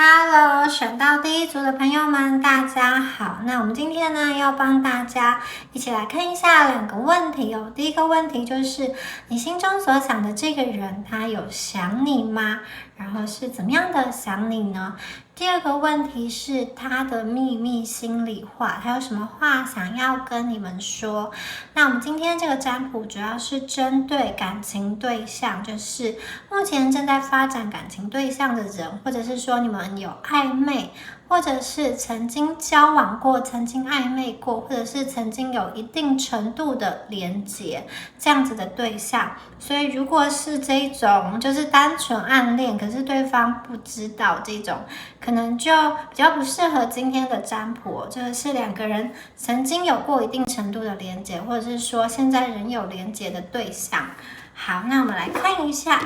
Hello，选到第一组的朋友们，大家好。那我们今天呢，要帮大家一起来看一下2个问题哦。第一个问题就是，你心中所想的这个人，他有想你吗？然后是怎么样的想你呢？第二个问题是他的秘密心里话，他有什么话想要跟你们说？那我们今天这个占卜主要是针对感情对象，就是目前正在发展感情对象的人，或者是说你们有暧昧，或者是曾经交往过、曾经暧昧过，或者是曾经有一定程度的连结这样子的对象。所以如果是这一种就是单纯暗恋，可是对方不知道这种，可能就比较不适合今天的占卜。这个是2个人曾经有过一定程度的连结，或者是说现在仍有连结的对象。好，那我们来看一下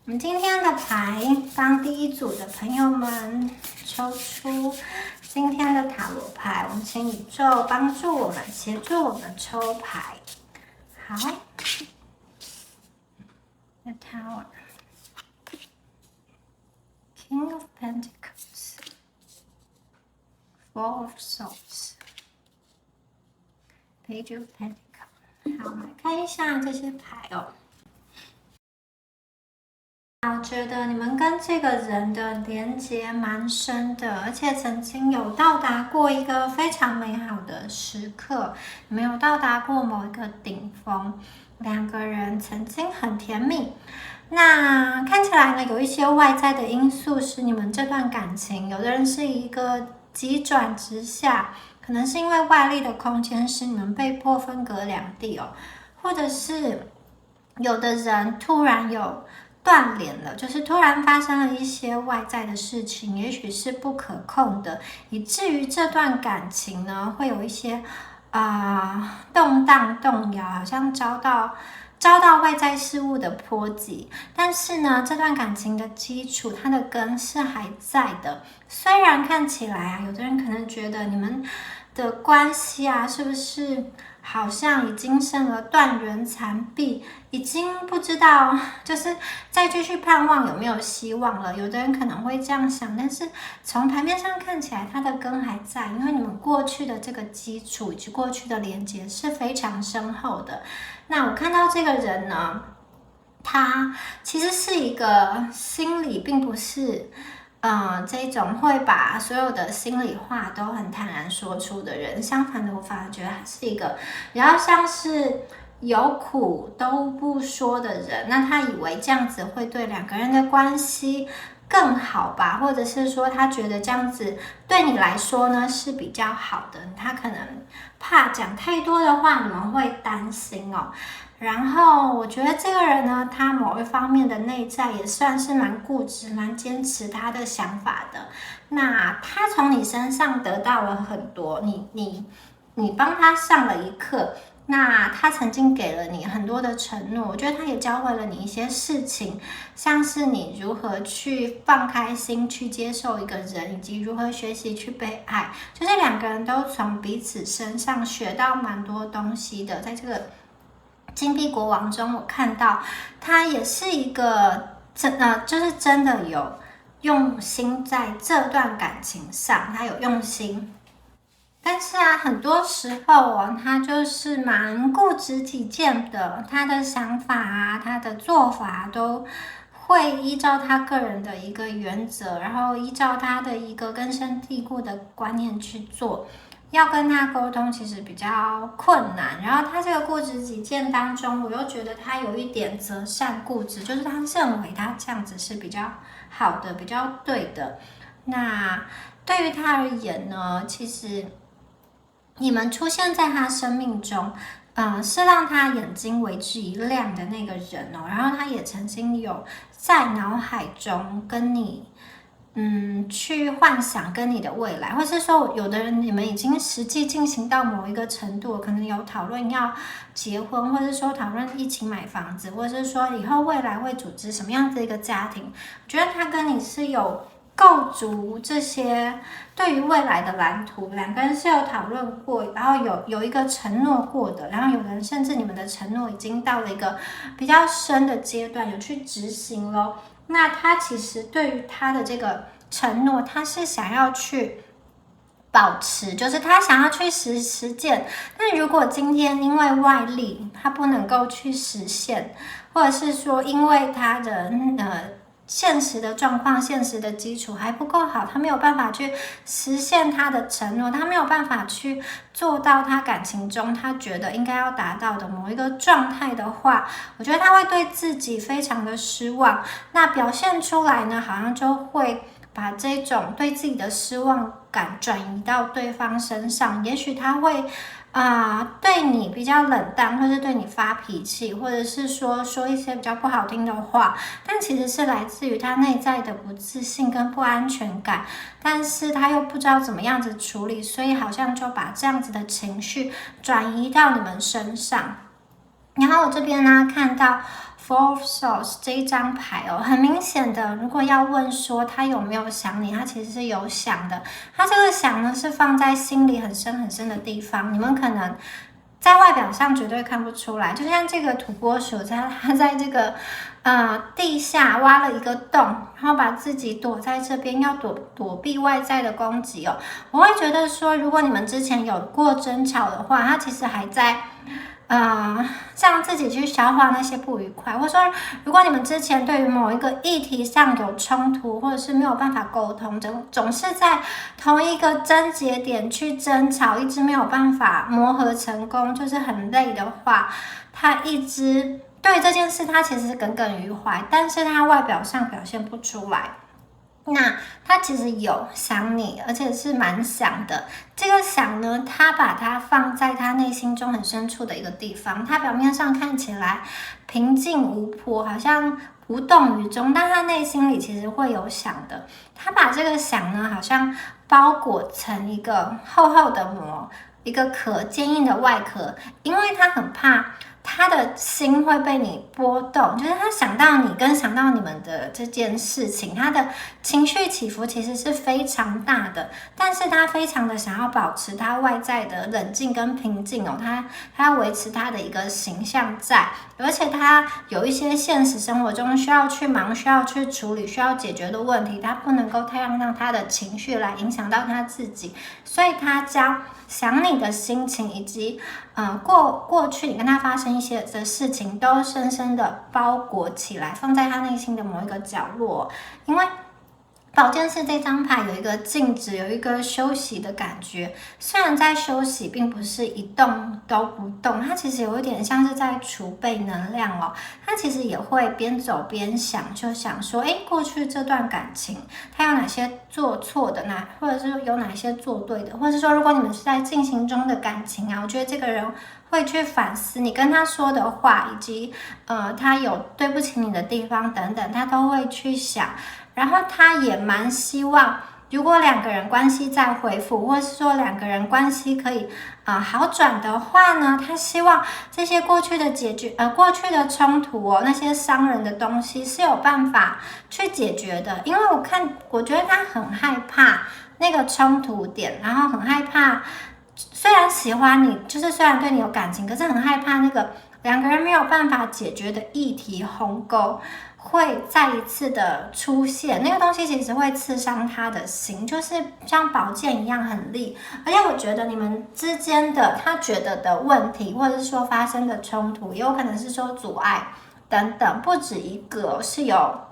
我们今天的牌，帮第一组的朋友们抽出今天的塔罗牌。我们请宇宙帮助我们，协助我们抽牌。好 ，The Tower， King of Pentacles， Four of Swords， Page of Pentacles。好，我们来看一下这些牌哦。我觉得你们跟这个人的连结蛮深的，而且曾经有到达过一个非常美好的时刻，你们有到达过某一个顶峰，2个人曾经很甜蜜。那看起来呢，有一些外在的因素使你们这段感情，有的人是一个急转直下，可能是因为外力的空间使你们被迫分隔两地哦，或者是有的人突然有断联了，就是突然发生了一些外在的事情，也许是不可控的，以至于这段感情呢会有一些动荡动摇，好像遭到外在事物的波及。但是呢，这段感情的基础，它的根是还在的。虽然看起来有的人可能觉得你们的关系是不是好像已经剩了断垣残壁，已经不知道就是再继续盼望有没有希望了。有的人可能会这样想，但是从牌面上看起来，它的根还在，因为你们过去的这个基础以及过去的连接是非常深厚的。那我看到这个人呢，他其实是一个心里并不是这种会把所有的心里话都很坦然说出的人。相反的，我反而觉得他是一个比较像是有苦都不说的人。那他以为这样子会对2个人的关系更好吧，或者是说他觉得这样子对你来说呢是比较好的。他可能怕讲太多的话你们会担心哦。然后我觉得这个人呢，他某一方面的内在也算是蛮固执、蛮坚持他的想法的。那他从你身上得到了很多，你帮他上了一课。那他曾经给了你很多的承诺，我觉得他也教会了你一些事情，像是你如何去放开心去接受一个人，以及如何学习去被爱。就是2个人都从彼此身上学到蛮多东西的。在这个金币国王中，我看到他也是一个就是真的有用心在这段感情上，他有用心。但是很多时候他就是蛮固执己见的，他的想法他的做法都会依照他个人的一个原则，然后依照他的一个根深蒂固的观念去做。要跟他沟通其实比较困难，然后他这个固执己见当中，我又觉得他有一点择善固执，就是他认为他这样子是比较好的，比较对的。那对于他而言呢，其实你们出现在他生命中是让他眼睛为之一亮的那个人哦。然后他也曾经有在脑海中跟你去幻想跟你的未来，或是说有的人你们已经实际进行到某一个程度，可能有讨论要结婚，或是说讨论一起买房子，或是说以后未来会组织什么样子一个家庭。我觉得他跟你是有构筑这些对于未来的蓝图，两个人是有讨论过，然后有一个承诺过的，然后有人甚至你们的承诺已经到了一个比较深的阶段，有去执行咯。那他其实对于他的这个承诺，他是想要去保持，就是他想要去实践。但如果今天因为外力他不能够去实现，或者是说因为他的现实的状况、现实的基础还不够好，他没有办法去实现他的承诺，他没有办法去做到他感情中他觉得应该要达到的某一个状态的话，我觉得他会对自己非常的失望。那表现出来呢，好像就会把这种对自己的失望感转移到对方身上，也许他会对你比较冷淡，或是对你发脾气，或者是说一些比较不好听的话，但其实是来自于他内在的不自信跟不安全感，但是他又不知道怎么样子处理，所以好像就把这样子的情绪转移到你们身上。然后我这边呢看到Four of Swords 这一张牌哦，很明显的，如果要问说他有没有想你，他其实是有想的。他这个想呢是放在心里很深很深的地方，你们可能在外表上绝对看不出来。就像这个土拨鼠，他在这个地下挖了一个洞，然后把自己躲在这边，要躲避外在的攻击哦。我会觉得说，如果你们之前有过争吵的话，他其实还在让自己去消化那些不愉快，或者说如果你们之前对于某一个议题上有冲突，或者是没有办法沟通，总是在同一个症结点去争吵，一直没有办法磨合成功，就是很累的话，他一直对这件事他其实是耿耿于怀，但是他外表上表现不出来。那他其实有想你，而且是蛮想的。这个想呢，他把它放在他内心中很深处的一个地方。他表面上看起来平静无波，好像无动于衷，但他内心里其实会有想的。他把这个想呢，好像包裹成一个厚厚的膜，一个壳，坚硬的外壳，因为他很怕他的心会被你波动，就是他想到你跟想到你们的这件事情，他的情绪起伏其实是非常大的，但是他非常的想要保持他外在的冷静跟平静哦，他要维持他的一个形象在，而且他有一些现实生活中需要去忙、需要去处理、需要解决的问题，他不能够太让他的情绪来影响到他自己，所以他将想你的心情以及过去你跟他发生一些的事情都深深的包裹起来，放在他内心的某一个角落。因为宝剑四这张牌有一个静止，有一个休息的感觉。虽然在休息，并不是一动都不动，它其实有一点像是在储备能量哦。它其实也会边走边想，就想说，过去这段感情，它有哪些做错的呢？或者是有哪些做对的？或者是说，如果你们是在进行中的感情啊，我觉得这个人会去反思你跟他说的话，以及他有对不起你的地方等等，他都会去想。然后他也蛮希望，如果两个人关系再恢复，或是说两个人关系可以好转的话呢，他希望这些过去的过去的冲突哦，那些伤人的东西是有办法去解决的。因为我觉得他很害怕那个冲突点，然后很害怕，虽然喜欢你，就是虽然对你有感情，可是很害怕那个两个人没有办法解决的议题鸿沟会再一次的出现，那个东西其实会刺伤他的心，就是像宝剑一样很利。而且我觉得你们之间的他觉得的问题，或者是说发生的冲突，也有可能是说阻碍等等，不止一个，是有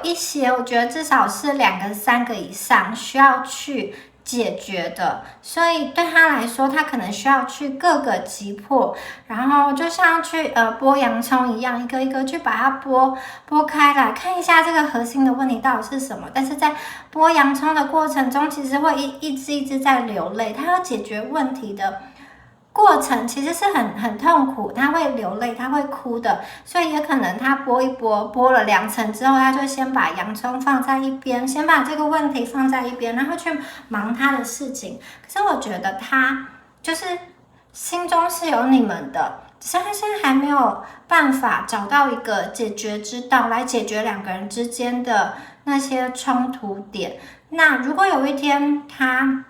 一些，我觉得至少是2个、3个以上需要去解决的，所以对他来说，他可能需要去各个击破，然后就像去剥洋葱一样，一个一个去把它剥开来，看一下这个核心的问题到底是什么。但是在剥洋葱的过程中，其实会一直在流泪，他要解决问题的过程其实是很痛苦，他会流泪，他会哭的，所以也可能他剥一剥了2层之后，他就先把洋葱放在一边，先把这个问题放在一边，然后去忙他的事情。可是我觉得他就是心中是有你们的，只是他现在还没有办法找到一个解决之道来解决两个人之间的那些冲突点。那如果有一天他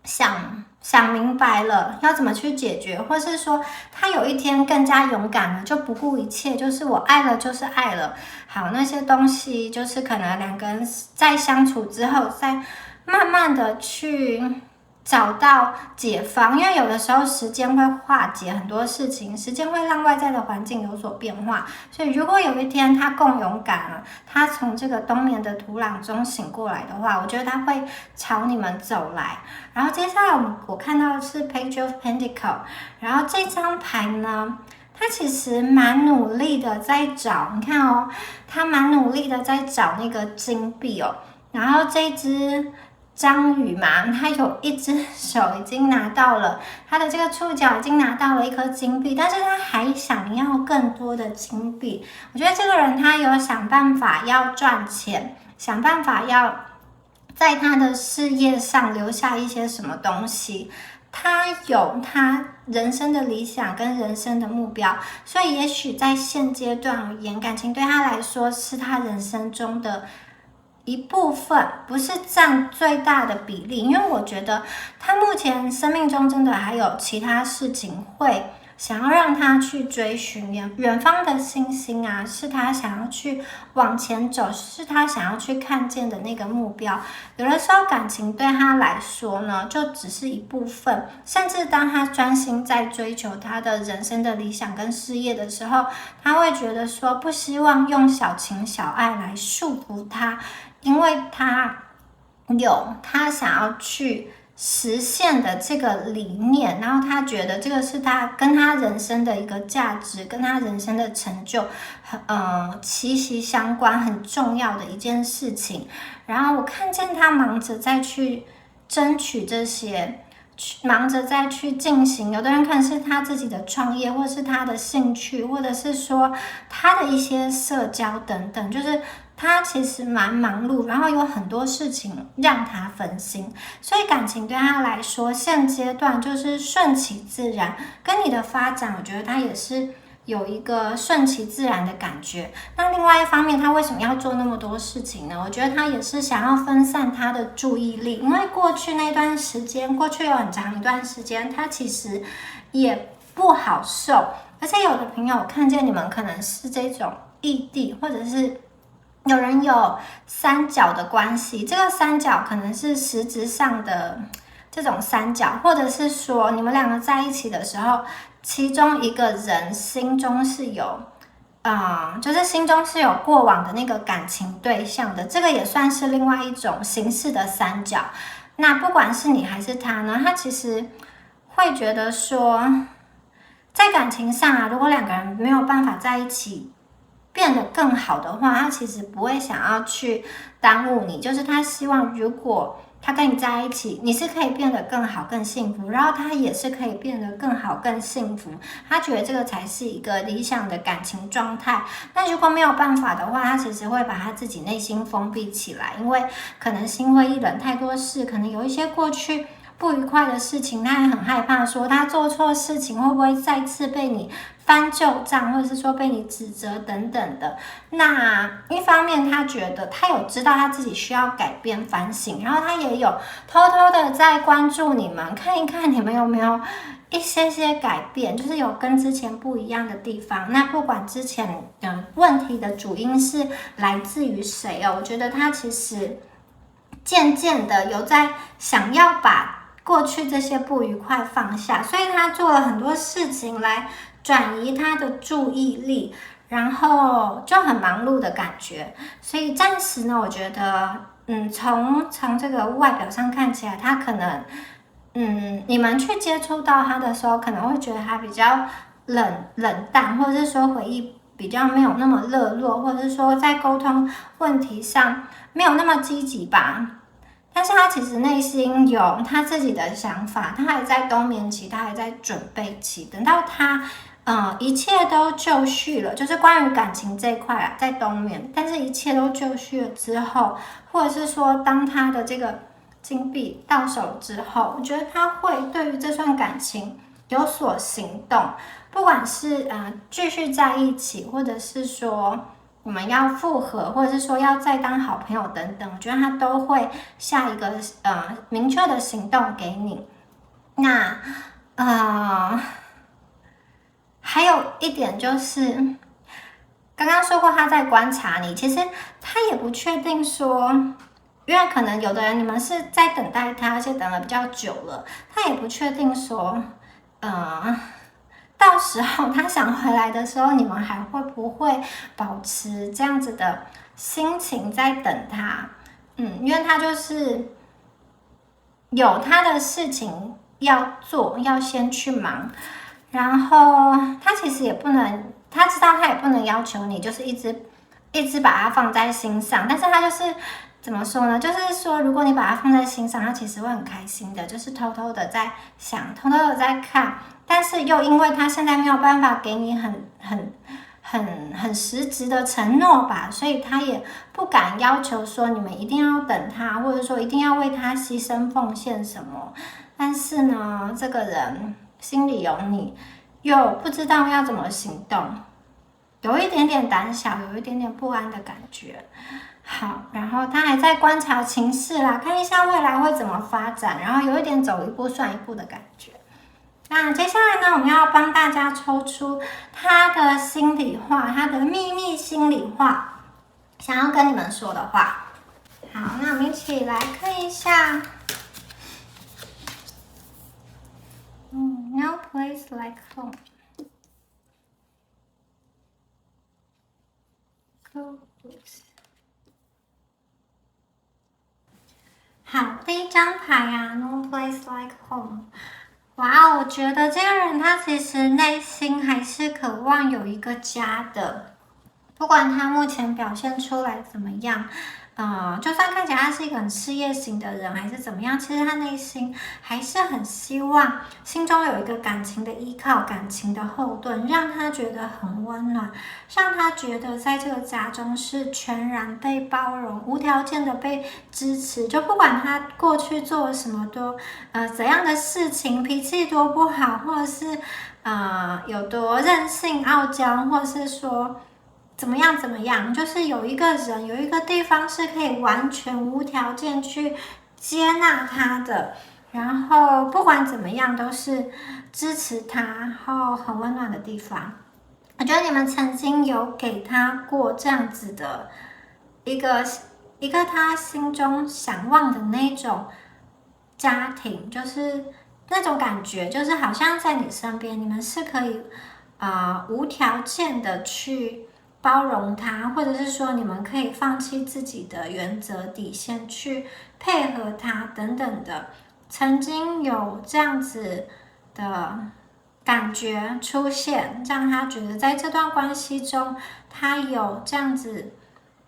想明白了要怎么去解决，或是说他有一天更加勇敢了，就不顾一切，就是我爱了就是爱了。好，那些东西就是可能两个人在相处之后，再慢慢的去找到解方，因为有的时候时间会化解很多事情，时间会让外在的环境有所变化。所以如果有一天他更勇敢了，他从这个冬眠的土壤中醒过来的话，我觉得他会朝你们走来。然后接下来我看到的是 Page of Pentacles， 然后这张牌呢，他其实蛮努力的在找，你看哦，他蛮努力的在找那个金币哦。然后这只章鱼嘛，它有一只手已经拿到了，它的这个触角已经拿到了一颗金币，但是它还想要更多的金币。我觉得这个人他有想办法要赚钱，想办法要在他的事业上留下一些什么东西。他有他人生的理想跟人生的目标，所以也许在现阶段而言，感情对他来说是他人生中的一部分，不是占最大的比例，因为我觉得他目前生命中真的还有其他事情会想要让他去追寻，远方的星星啊，是他想要去往前走，是他想要去看见的那个目标。有的时候感情对他来说呢，就只是一部分，甚至当他专心在追求他的人生的理想跟事业的时候，他会觉得说不希望用小情小爱来束缚他，因为他有他想要去实现的这个理念，然后他觉得这个是他跟他人生的一个价值，跟他人生的成就息息相关，很重要的一件事情。然后我看见他忙着再去争取这些，忙着再去进行，有的人可能是他自己的创业，或是他的兴趣，或者是说他的一些社交等等，就是他其实蛮忙碌，然后有很多事情让他分心，所以感情对他来说现阶段就是顺其自然，跟你的发展我觉得他也是有一个顺其自然的感觉。那另外一方面，他为什么要做那么多事情呢？我觉得他也是想要分散他的注意力，因为过去那段时间，过去有很长一段时间，他其实也不好受，而且有的朋友看见你们可能是这种异地，或者是有人有三角的关系，这个三角可能是实质上的这种三角，或者是说你们两个在一起的时候，其中一个人心中是有就是心中是有过往的那个感情对象的，这个也算是另外一种形式的三角。那不管是你还是他呢，他其实会觉得说，在感情上啊，如果两个人没有办法在一起变得更好的话，他其实不会想要去耽误你，就是他希望如果他跟你在一起，你是可以变得更好更幸福，然后他也是可以变得更好更幸福，他觉得这个才是一个理想的感情状态。那如果没有办法的话，他其实会把他自己内心封闭起来，因为可能心灰意冷，太多事，可能有一些过去不愉快的事情，他也很害怕说他做错事情会不会再次被你翻旧账，或者是说被你指责等等的。那一方面他觉得他有知道他自己需要改变反省，然后他也有偷偷的在关注你们，看一看你们有没有一些改变，就是有跟之前不一样的地方。那不管之前问题的主因是来自于谁哦，我觉得他其实渐渐的有在想要把过去这些不愉快放下，所以他做了很多事情来转移他的注意力，然后就很忙碌的感觉。所以暂时呢，我觉得从这个外表上看起来，他可能你们去接触到他的时候，可能会觉得他比较冷淡，或者是说回忆比较没有那么热络，或者是说在沟通问题上没有那么积极吧。但是他其实内心有他自己的想法，他还在冬眠期，他还在准备期，等到他一切都就绪了，就是关于感情这一块啊，在冬眠，但是一切都就绪了之后，或者是说当他的这个金币到手之后，我觉得他会对于这段感情有所行动，不管是继续在一起，或者是说我们要复合，或者是说要再当好朋友等等，我觉得他都会下一个明确的行动给你。那还有一点就是刚刚说过他在观察你，其实他也不确定说，因为可能有的人你们是在等待他，而且等了比较久了，他也不确定说到时候他想回来的时候，你们还会不会保持这样子的心情在等他？因为他就是有他的事情要做，要先去忙，然后他其实也不能，他知道他也不能要求你就是一直把它放在心上，但是他就是怎么说呢？就是说，如果你把它放在心上，他其实会很开心的，就是偷偷的在想，偷偷的在看。但是又因为他现在没有办法给你很实质的承诺吧，所以他也不敢要求说你们一定要等他，或者说一定要为他牺牲奉献什么。但是呢，这个人心里有你，又不知道要怎么行动，有一点点胆小，有一点点不安的感觉。好，然后他还在观察情势啦，看一下未来会怎么发展，然后有一点走一步算一步的感觉。那接下来呢，我们要帮大家抽出他的心里话，他的秘密心里话，想要跟你们说的话。好，那我们一起来看一下。No place like home. Cool books. 好，第一张牌啊 ，No place like home。哇，我觉得这个人他其实内心还是渴望有一个家的，不管他目前表现出来怎么样，就算看起来他是一个很事业型的人，还是怎么样，其实他内心还是很希望心中有一个感情的依靠，感情的后盾，让他觉得很温暖，让他觉得在这个家中是全然被包容，无条件的被支持。就不管他过去做了什么多怎样的事情，脾气多不好，或者是有多任性傲娇，或者是说怎么样，就是有一个人，有一个地方是可以完全无条件去接纳他的，然后不管怎么样都是支持他，然后很温暖的地方。我觉得你们曾经有给他过这样子的一个他心中想望的那种家庭，就是那种感觉，就是好像在你身边，你们是可以无条件的去包容他，或者是说你们可以放弃自己的原则底线去配合他等等的，曾经有这样子的感觉出现，让他觉得在这段关系中，他有这样子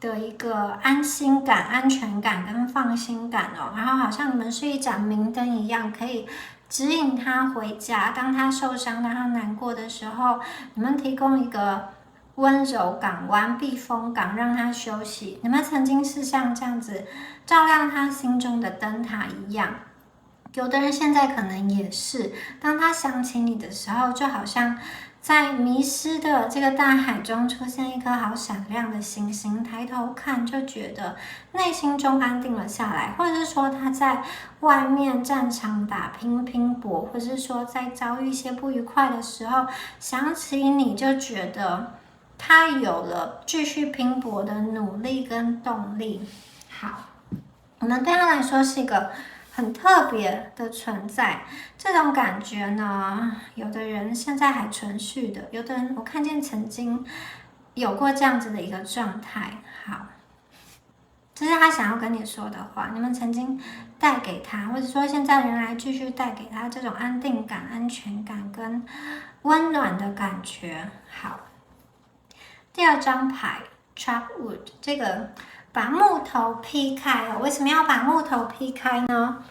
的一个安心感、安全感跟放心感哦。然后好像你们是一盏明灯一样，可以指引他回家。当他受伤、当他难过的时候，你们提供一个温柔港湾、避风港，让他休息。你们曾经是像这样子照亮他心中的灯塔一样。有的人现在可能也是，当他想起你的时候，就好像在迷失的这个大海中出现一颗好闪亮的星星，抬头看就觉得内心中安定了下来，或者是说他在外面战场打拼拼搏，或者是说在遭遇一些不愉快的时候，想起你就觉得他有了继续拼搏的努力跟动力。好，我们对他来说是一个很特别的存在，这种感觉呢，有的人现在还存续的，有的人我看见曾经有过这样子的一个状态。好，这是他想要跟你说的话，你们曾经带给他，或者说现在仍然继续带给他这种安定感、安全感跟温暖的感觉。好，第二张牌 Chop Wood， 这个把木头劈开哦，为什么要把木头劈开呢？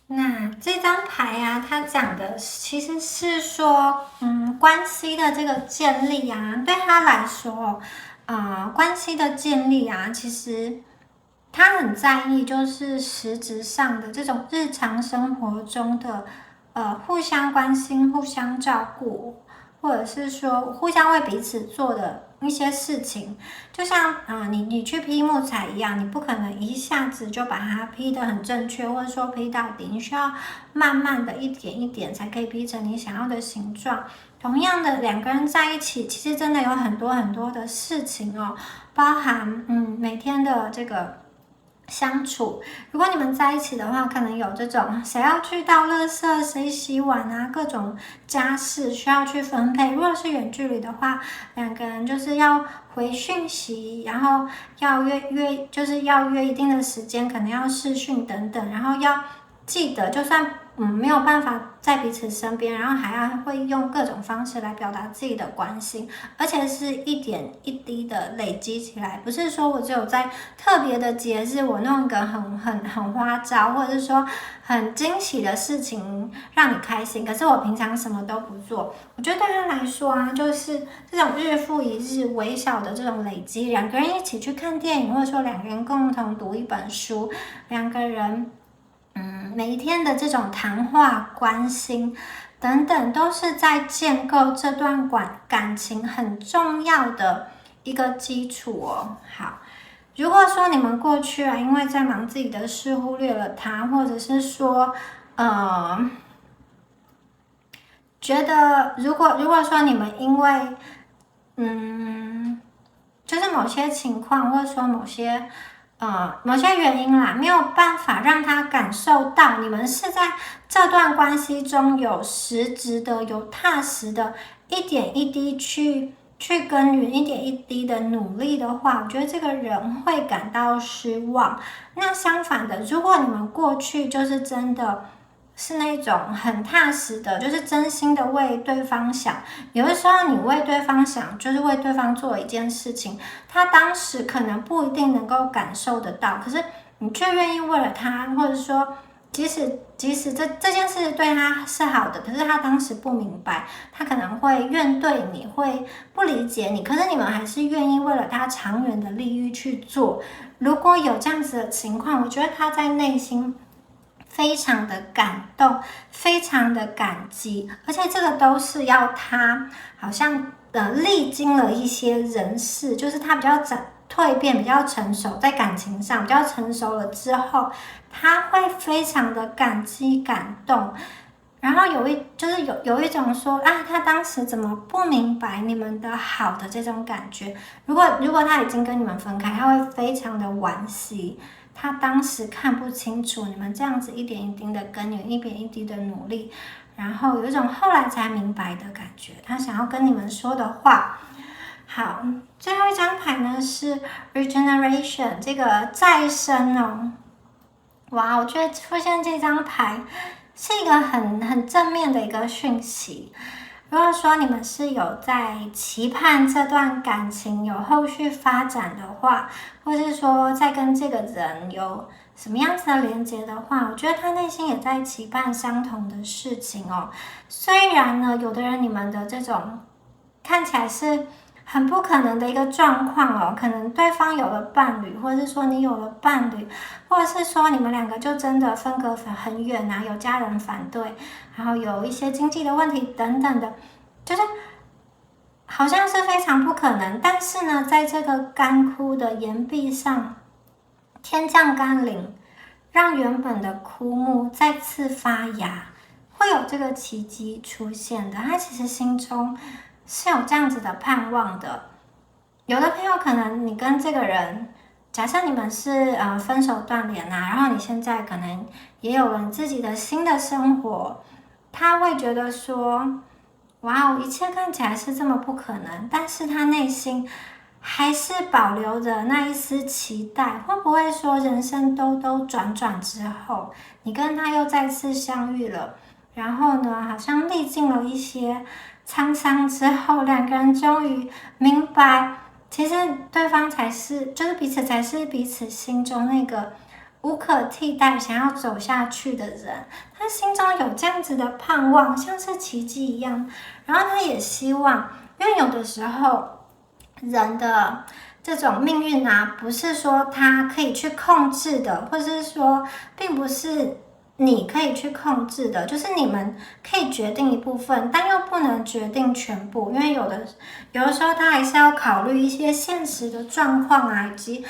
那这张牌啊，它讲的其实是说，关系的这个建立啊，对他来说，关系的建立啊，其实他很在意，就是实质上的这种日常生活中的互相关心、互相照顾，或者是说互相为彼此做的一些事情。就像你去劈木材一样，你不可能一下子就把它劈得很正确，或者说劈到底，你需要慢慢的一点一点才可以劈成你想要的形状。同样的，两个人在一起，其实真的有很多很多的事情哦，包含每天的这个相处。如果你们在一起的话，可能有这种谁要去倒垃圾，谁洗碗啊，各种家事需要去分配。如果是远距离的话，两个人就是要回讯息，然后要就是要约一定的时间，可能要视讯等等，然后要记得，就算没有办法在彼此身边，然后还要会用各种方式来表达自己的关心，而且是一点一滴的累积起来，不是说我只有在特别的节日我弄一个很花招，或者是说很惊喜的事情让你开心，可是我平常什么都不做。我觉得对他来说啊，就是这种日复一日微小的这种累积，两个人一起去看电影，或者说两个人共同读一本书，两个人每一天的这种谈话、关心等等，都是在建构这段感情很重要的一个基础哦。好，如果说你们过去因为在忙自己的事忽略了他，或者是说觉得如果说你们因为就是某些情况，或者说某些原因啦，没有办法让他感受到你们是在这段关系中有实质的、有踏实的，一点一滴去耕耘，一点一滴的努力的话，我觉得这个人会感到失望。那相反的，如果你们过去就是真的是那种很踏实的，就是真心的为对方想。有的时候你为对方想，就是为对方做一件事情，他当时可能不一定能够感受得到，可是你却愿意为了他，或者说即使这件事对他是好的，可是他当时不明白，他可能会怨对你，会不理解你，可是你们还是愿意为了他长远的利益去做。如果有这样子的情况，我觉得他在内心非常的感动，非常的感激，而且这个都是要他好像历经了一些人事，就是他比较蜕变，比较成熟，在感情上比较成熟了之后，他会非常的感激感动。然后有一种说他当时怎么不明白你们的好的这种感觉。如果他已经跟你们分开，他会非常的惋惜。他当时看不清楚你们这样子一点一滴的耕耘，一点一滴的努力，然后有一种后来才明白的感觉。他想要跟你们说的话。好，最后一张牌呢是 Regeneration， 这个再生哦。哇，我觉得出现这张牌是一个很正面的一个讯息。如果说你们是有在期盼这段感情有后续发展的话，或是说在跟这个人有什么样子的连接的话，我觉得他内心也在期盼相同的事情哦。虽然呢，有的人你们的这种看起来是很不可能的一个状况哦，可能对方有了伴侣，或者是说你有了伴侣，或者是说你们两个就真的分隔很远啊，有家人反对，然后有一些经济的问题等等的，就是好像是非常不可能。但是呢，在这个干枯的岩壁上，天降甘霖，让原本的枯木再次发芽，会有这个奇迹出现的。他其实心中是有这样子的盼望的。有的朋友可能你跟这个人，假设你们是分手断联啊，然后你现在可能也有了你自己的新的生活，他会觉得说，哇哦，一切看起来是这么不可能，但是他内心还是保留着那一丝期待。会不会说人生兜兜转转之后，你跟他又再次相遇了，然后呢，好像历尽了一些沧桑之后，两个人终于明白，其实对方才是，就是彼此才是彼此心中那个无可替代想要走下去的人。他心中有这样子的盼望，像是奇迹一样。然后他也希望，因为有的时候人的这种命运啊，不是说他可以去控制的，或是说并不是你可以去控制的，就是你们可以决定一部分，但又不能决定全部，因为有的时候他还是要考虑一些现实的状况啊，以及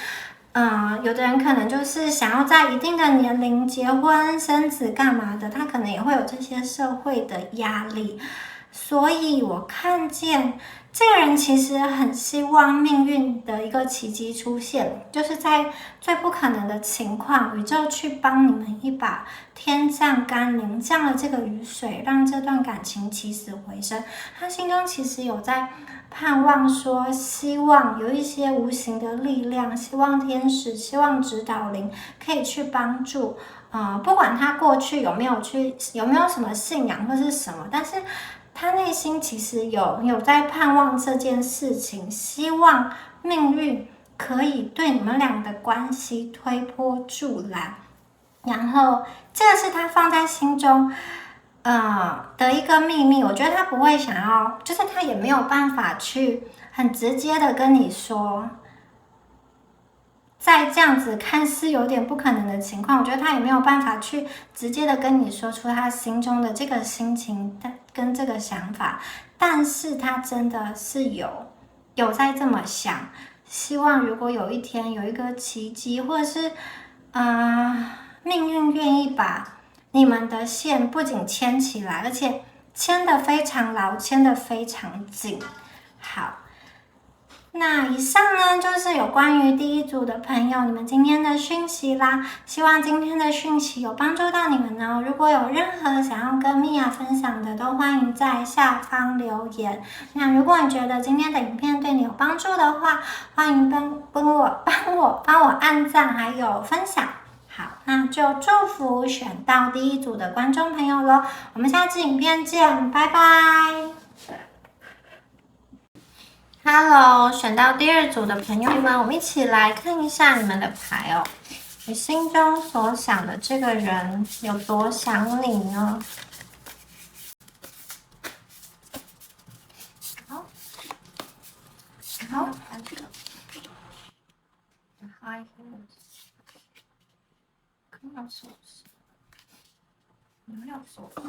有的人可能就是想要在一定的年龄结婚生子干嘛的，他可能也会有这些社会的压力，所以我看见这个人其实很希望命运的一个奇迹出现，就是在最不可能的情况，宇宙去帮你们一把，天降甘霖，降了这个雨水，让这段感情起死回生。他心中其实有在盼望说，希望有一些无形的力量，希望天使，希望指导灵可以去帮助。不管他过去有没有什么信仰或是什么，但是他内心其实有在盼望这件事情，希望命运可以对你们俩的关系推波助澜，然后这个是他放在心中的一个秘密。我觉得他不会想要，就是他也没有办法去很直接的跟你说，在这样子看似有点不可能的情况，我觉得他也没有办法去直接的跟你说出他心中的这个心情跟这个想法，但是他真的是有在这么想，希望如果有一天有一个奇迹，或者是命运愿意把你们的线不仅牵起来，而且牵得非常牢，牵得非常紧。好。那以上呢，就是有关于第一组的朋友，你们今天的讯息啦。希望今天的讯息有帮助到你们呢。如果有任何想要跟米娅分享的，都欢迎在下方留言。那如果你觉得今天的影片对你有帮助的话，欢迎帮我按赞还有分享。好，那就祝福选到第一组的观众朋友咯。我们下次影片见，拜拜。Hello， 选到第二组的朋友们，我们一起来看一下你们的牌哦。你心中所想的这个人有多想你呢？好，看这个 High Heels， 看到手势，没有手势。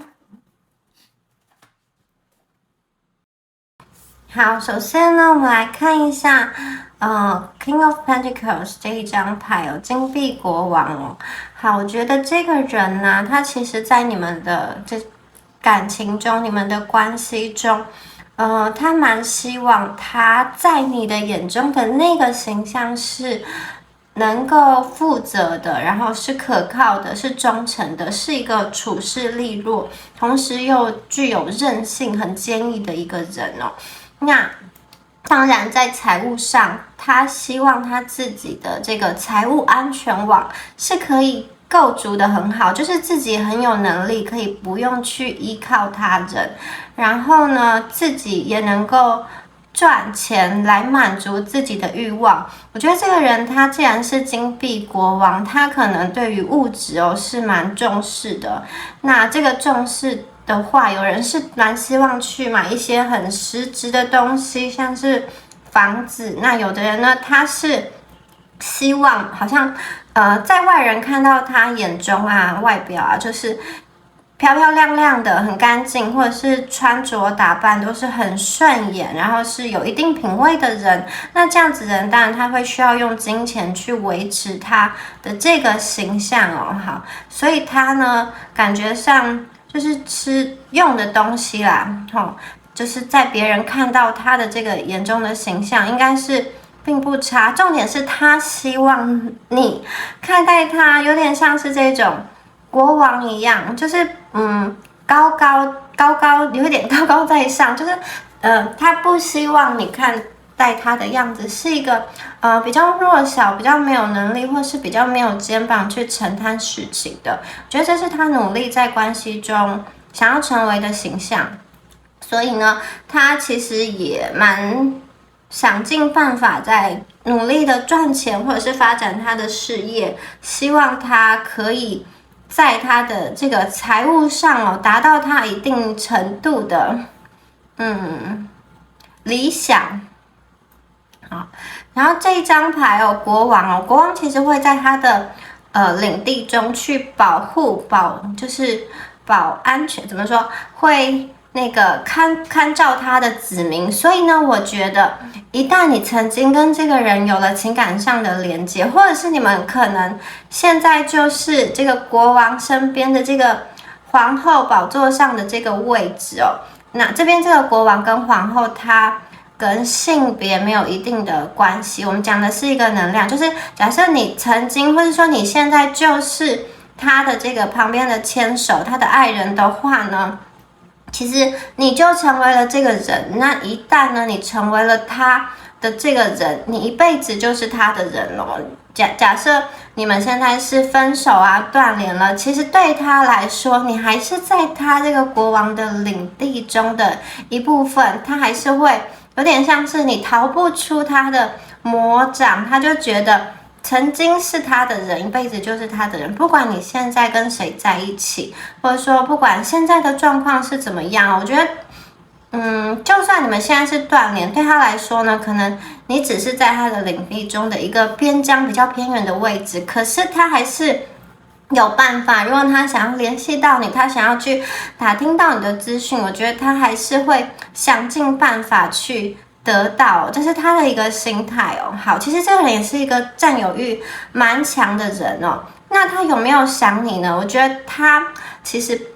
好，首先呢，我们来看一下，King of Pentacles 这一张牌哦，金币国王哦。好，我觉得这个人呢，他其实在你们的感情中，你们的关系中，他蛮希望他在你的眼中的那个形象是能够负责的，然后是可靠的，是忠诚的，是一个处事利落，同时又具有韧性、很坚毅的一个人哦。那当然，在财务上，他希望他自己的这个财务安全网是可以构筑的很好，就是自己很有能力，可以不用去依靠他人，然后呢，自己也能够赚钱来满足自己的欲望。我觉得这个人他既然是金币国王，他可能对于物质是蛮重视的。那这个重视的话，有人是蛮希望去买一些很实质的东西，像是房子。那有的人呢，他是希望好像在外人看到他眼中外表就是漂漂亮亮的，很干净，或者是穿着打扮都是很顺眼，然后是有一定品味的人。那这样子的人，当然他会需要用金钱去维持他的这个形象哦。好，所以他呢，感觉上就是吃用的东西啦，就是在别人看到他的这个眼中的形象，应该是并不差。重点是他希望你看待他有点像是这种国王一样，就是高高，有点高高在上，就是他不希望你看待他的样子是一个比较弱小、比较没有能力，或是比较没有肩膀去承担事情的。我觉得这是他努力在关系中想要成为的形象。所以呢，他其实也蛮想尽办法在努力的赚钱，或者是发展他的事业，希望他可以在他的这个财务上达到他一定程度的理想。好，然后这一张牌国王其实会在他的领地中去保护就是保安全，怎么说会那个看照他的子民。所以呢，我觉得一旦你曾经跟这个人有了情感上的连接，或者是你们可能现在就是这个国王身边的这个皇后宝座上的这个位置哦，那这边这个国王跟皇后他跟性别没有一定的关系，我们讲的是一个能量，就是假设你曾经或者说你现在就是他的这个旁边的牵手，他的爱人的话呢，其实你就成为了这个人。那一旦呢你成为了他的这个人，你一辈子就是他的人了。假设你们现在是分手啊断联了，其实对他来说你还是在他这个国王的领地中的一部分，他还是会有点像是你逃不出他的魔掌，他就觉得曾经是他的人，一辈子就是他的人。不管你现在跟谁在一起，或者说不管现在的状况是怎么样，我觉得就算你们现在是断联，对他来说呢，可能你只是在他的领地中的一个边疆比较偏远的位置，可是他还是有办法。如果他想要联系到你，他想要去打听到你的资讯，我觉得他还是会想尽办法去得到，这是他的一个心态哦。好，其实这个人也是一个占有欲蛮强的人哦。那他有没有想你呢？我觉得他其实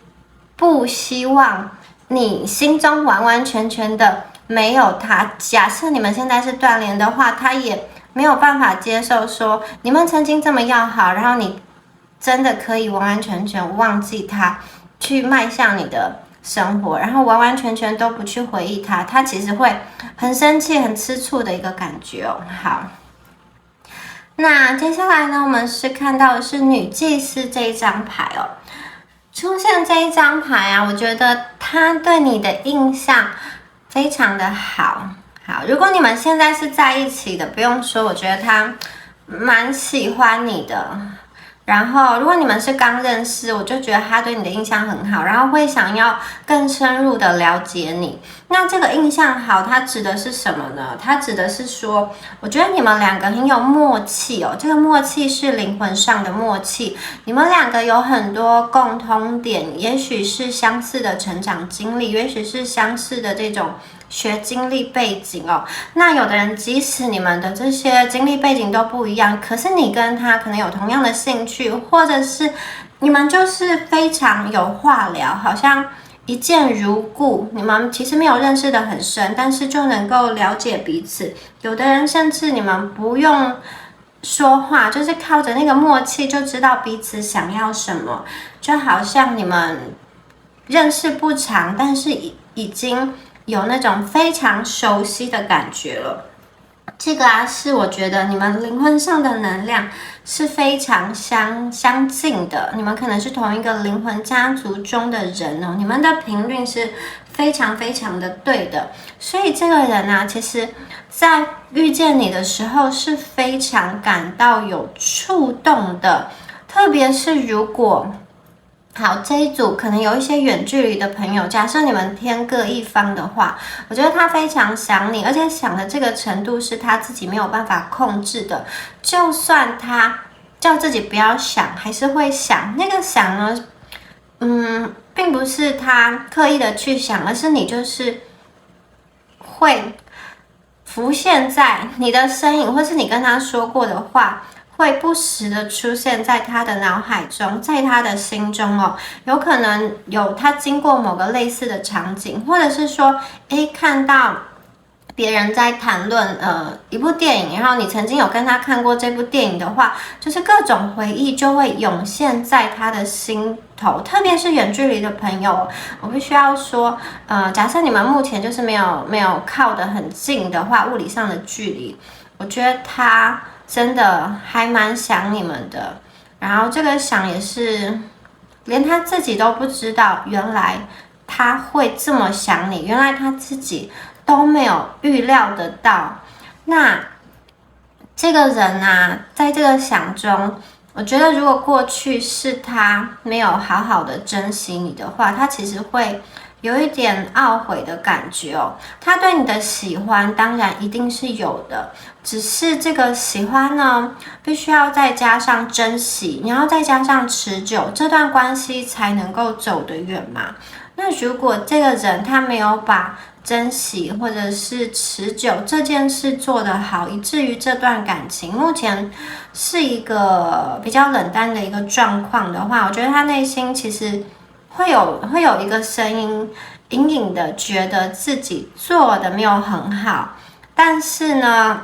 不希望你心中完完全全的没有他。假设你们现在是断联的话，他也没有办法接受说你们曾经这么要好，然后你真的可以完完全全忘记他，去迈向你的生活，然后完完全全都不去回忆他，他其实会很生气、很吃醋的一个感觉哦。好，那接下来呢，我们是看到的是女祭司这一张牌哦。出现这一张牌啊，我觉得他对你的印象非常的好。好，如果你们现在是在一起的，不用说，我觉得他蛮喜欢你的。然后，如果你们是刚认识，我就觉得他对你的印象很好，然后会想要更深入的了解你。那这个印象好，它指的是什么呢？它指的是说，我觉得你们两个很有默契哦。这个默契是灵魂上的默契，你们两个有很多共通点，也许是相似的成长经历，也许是相似的这种学经历背景哦。那有的人即使你们的这些经历背景都不一样，可是你跟他可能有同样的兴趣，或者是你们就是非常有话聊，好像一见如故。你们其实没有认识的很深，但是就能够了解彼此。有的人甚至你们不用说话，就是靠着那个默契就知道彼此想要什么，就好像你们认识不长，但是已经有那种非常熟悉的感觉了。这个啊，是我觉得你们灵魂上的能量是非常相近的，你们可能是同一个灵魂家族中的人哦，你们的频率是非常非常的对的。所以这个人啊，其实在遇见你的时候是非常感到有触动的，特别是如果好，这一组可能有一些远距离的朋友，假设你们天各一方的话，我觉得他非常想你，而且想的这个程度是他自己没有办法控制的。就算他叫自己不要想，还是会想。那个想呢，并不是他刻意的去想，而是你就是会浮现在你的身影，或是你跟他说过的话，会不时的出现在他的脑海中，在他的心中哦。有可能有他经过某个类似的场景，或者是说，看到别人在谈论一部电影，然后你曾经有跟他看过这部电影的话，就是各种回忆就会涌现在他的心头。特别是远距离的朋友，我必须要说，假设你们目前就是没有靠得很近的话，物理上的距离，我觉得他真的还蛮想你们的。然后这个想也是连他自己都不知道，原来他会这么想你，原来他自己都没有预料得到。那这个人啊，在这个想中，我觉得如果过去是他没有好好的珍惜你的话，他其实会有一点懊悔的感觉哦。他对你的喜欢当然一定是有的，只是这个喜欢呢，必须要再加上珍惜，你要再加上持久，这段关系才能够走得远嘛。那如果这个人他没有把珍惜或者是持久这件事做得好，以至于这段感情目前是一个比较冷淡的一个状况的话，我觉得他内心其实会有一个声音隐隐的觉得自己做的没有很好，但是呢，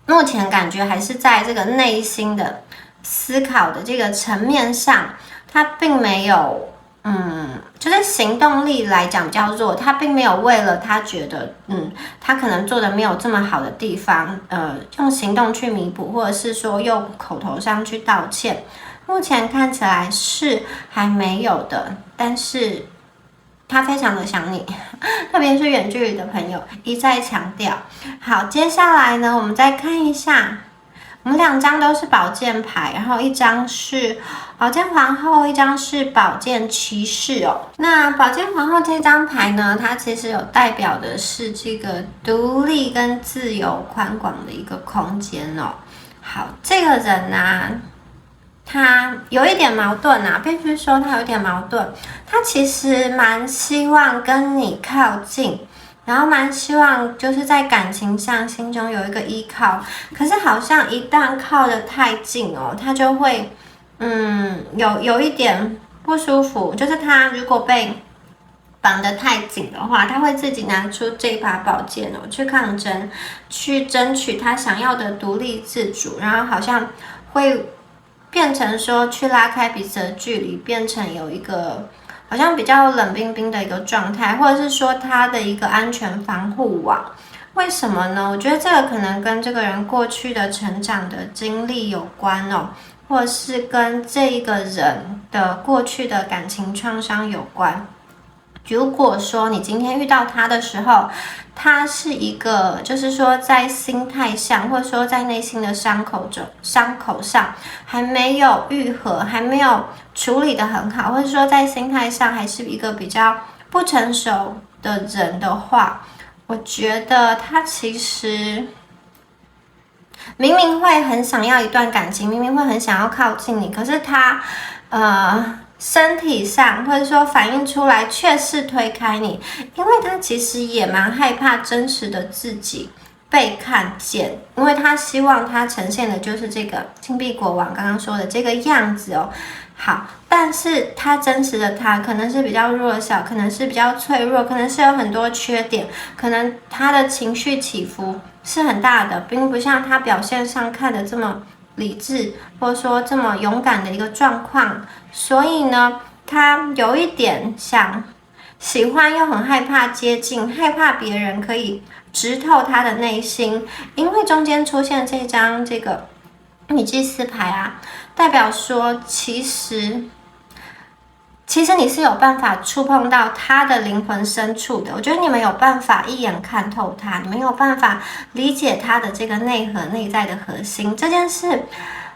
目前感觉还是在这个内心的思考的这个层面上，他并没有就是行动力来讲比较弱，他并没有为了他觉得他可能做的没有这么好的地方用行动去弥补，或者是说用口头上去道歉，目前看起来是还没有的，但是他非常的想你，特别是远距离的朋友一再强调。好，接下来呢，我们再看一下，我们2张都是宝剑牌，然后一张是宝剑皇后，一张是宝剑骑士哦。那宝剑皇后这张牌呢，它其实有代表的是这个独立跟自由宽广的一个空间哦。好，这个人啊，他有一点矛盾啊，必须说他有一点矛盾。他其实蛮希望跟你靠近，然后蛮希望就是在感情上心中有一个依靠，可是好像一旦靠得太近哦，他就会有一点不舒服。就是他如果被绑得太紧的话，他会自己拿出这把宝剑哦，去抗争，去争取他想要的独立自主，然后好像会变成说去拉开彼此的距离，变成有一个好像比较冷冰冰的一个状态，或者是说他的一个安全防护网。为什么呢？我觉得这个可能跟这个人过去的成长的经历有关哦，或者是跟这一个人的过去的感情创伤有关。如果说你今天遇到他的时候，他是一个就是说在心态上，或者说在内心的伤口上还没有愈合，还没有处理得很好，或者说在心态上还是一个比较不成熟的人的话，我觉得他其实明明会很想要一段感情，明明会很想要靠近你，可是他身体上或者说反映出来却是推开你，因为他其实也蛮害怕真实的自己被看见，因为他希望他呈现的就是这个金币国王刚刚说的这个样子哦。好，但是他真实的他可能是比较弱小，可能是比较脆弱，可能是有很多缺点，可能他的情绪起伏是很大的，并不像他表现上看的这么理智，或者说这么勇敢的一个状况。所以呢，他有一点想喜欢又很害怕接近，害怕别人可以直透他的内心，因为中间出现这张这个女祭司牌啊，代表说其实你是有办法触碰到他的灵魂深处的。我觉得你们有办法一眼看透他，你们有办法理解他的这个内在的核心。这件事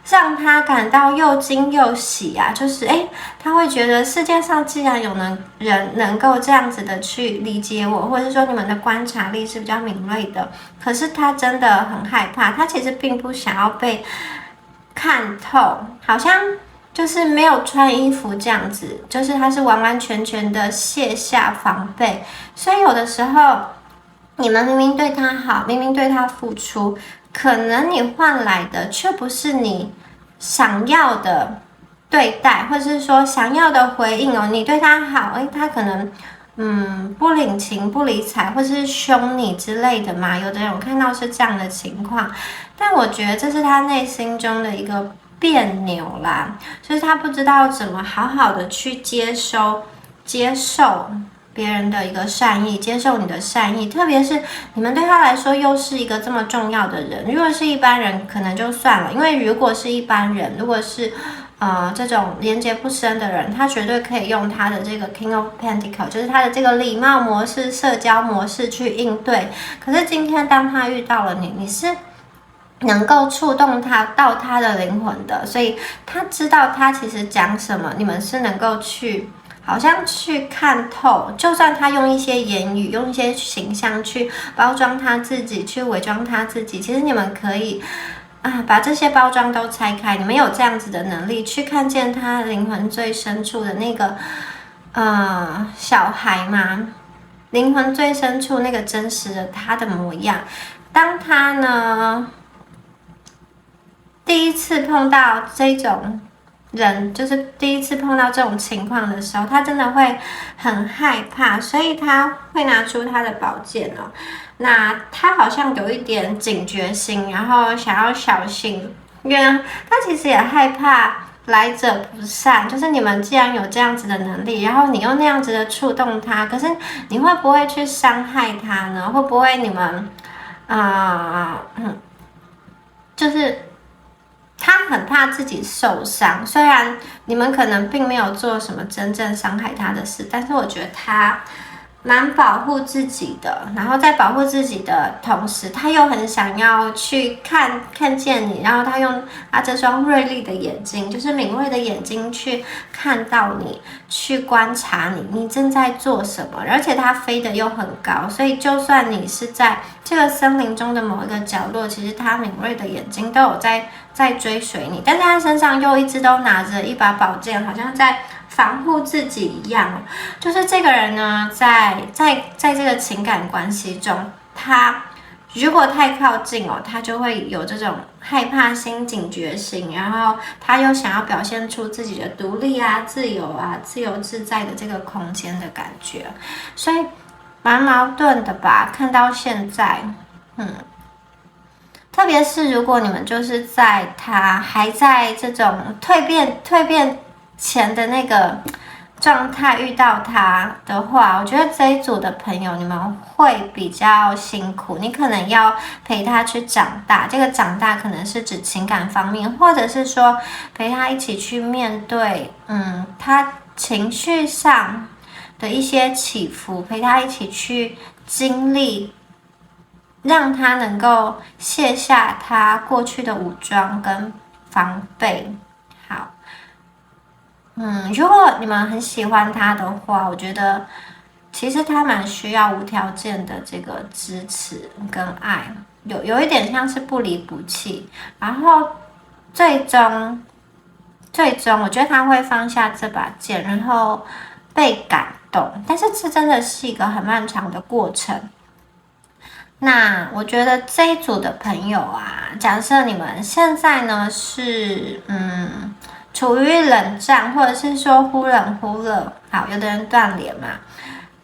让他感到又惊又喜啊，就是他会觉得世界上既然有人能够这样子的去理解我，或者是说你们的观察力是比较敏锐的，可是他真的很害怕，他其实并不想要被看透，好像就是没有穿衣服这样子，就是他是完完全全的卸下防备。所以有的时候你们明明对他好，明明对他付出，可能你换来的却不是你想要的对待，或者是说想要的回应哦。你对他好，他可能不领情不理睬，或是凶你之类的嘛。有的人看到是这样的情况，但我觉得这是他内心中的一个别扭啦，就是他不知道怎么好好的去接受别人的一个善意，接受你的善意，特别是你们对他来说又是一个这么重要的人。如果是一般人可能就算了，因为如果是一般人，如果是这种连结不深的人，他绝对可以用他的这个 King of Pentacles， 就是他的这个礼貌模式、社交模式去应对。可是今天当他遇到了你，你是能够触动到他的灵魂的，所以他知道他其实讲什么，你们是能够去好像去看透，就算他用一些言语、用一些形象去包装他自己，去伪装他自己，其实你们可以把这些包装都拆开，你们有这样子的能力去看见他灵魂最深处的那个小孩嘛，灵魂最深处那个真实的他的模样。当他呢第一次碰到这种人，就是第一次碰到这种情况的时候，他真的会很害怕，所以他会拿出他的宝剑哦。那他好像有一点警觉心，然后想要小心，因为他其实也害怕来者不善，就是你们既然有这样子的能力，然后你又那样子的触动他，可是你会不会去伤害他呢？会不会你们就是他很怕自己受伤，虽然你们可能并没有做什么真正伤害他的事，但是我觉得他蛮保护自己的，然后在保护自己的同时，他又很想要去看见你，然后他用他这双锐利的眼睛，就是敏锐的眼睛去看到你，去观察你正在做什么，而且他飞得又很高，所以就算你是在这个森林中的某一个角落，其实他敏锐的眼睛都有在追随你，但是他身上又一直都拿着一把宝剑，好像在防护自己一样。就是这个人呢，在这个情感关系中，他如果太靠近他就会有这种害怕心、警觉心，然后他又想要表现出自己的独立自由自由自在的这个空间的感觉，所以蛮矛盾的吧？看到现在，特别是如果你们就是在他还在这种蜕变前的那个状态遇到他的话，我觉得这一组的朋友你们会比较辛苦，你可能要陪他去长大，这个长大可能是指情感方面，或者是说陪他一起去面对他情绪上的一些起伏，陪他一起去经历，让他能够卸下他过去的武装跟防备。好，如果你们很喜欢他的话，我觉得其实他蛮需要无条件的这个支持跟爱，有一点像是不离不弃，然后最终我觉得他会放下这把剑，然后被感动，但是这真的是一个很漫长的过程。那我觉得这一组的朋友假设你们现在呢是处于冷战，或者是说忽冷忽热，好，有的人断联嘛，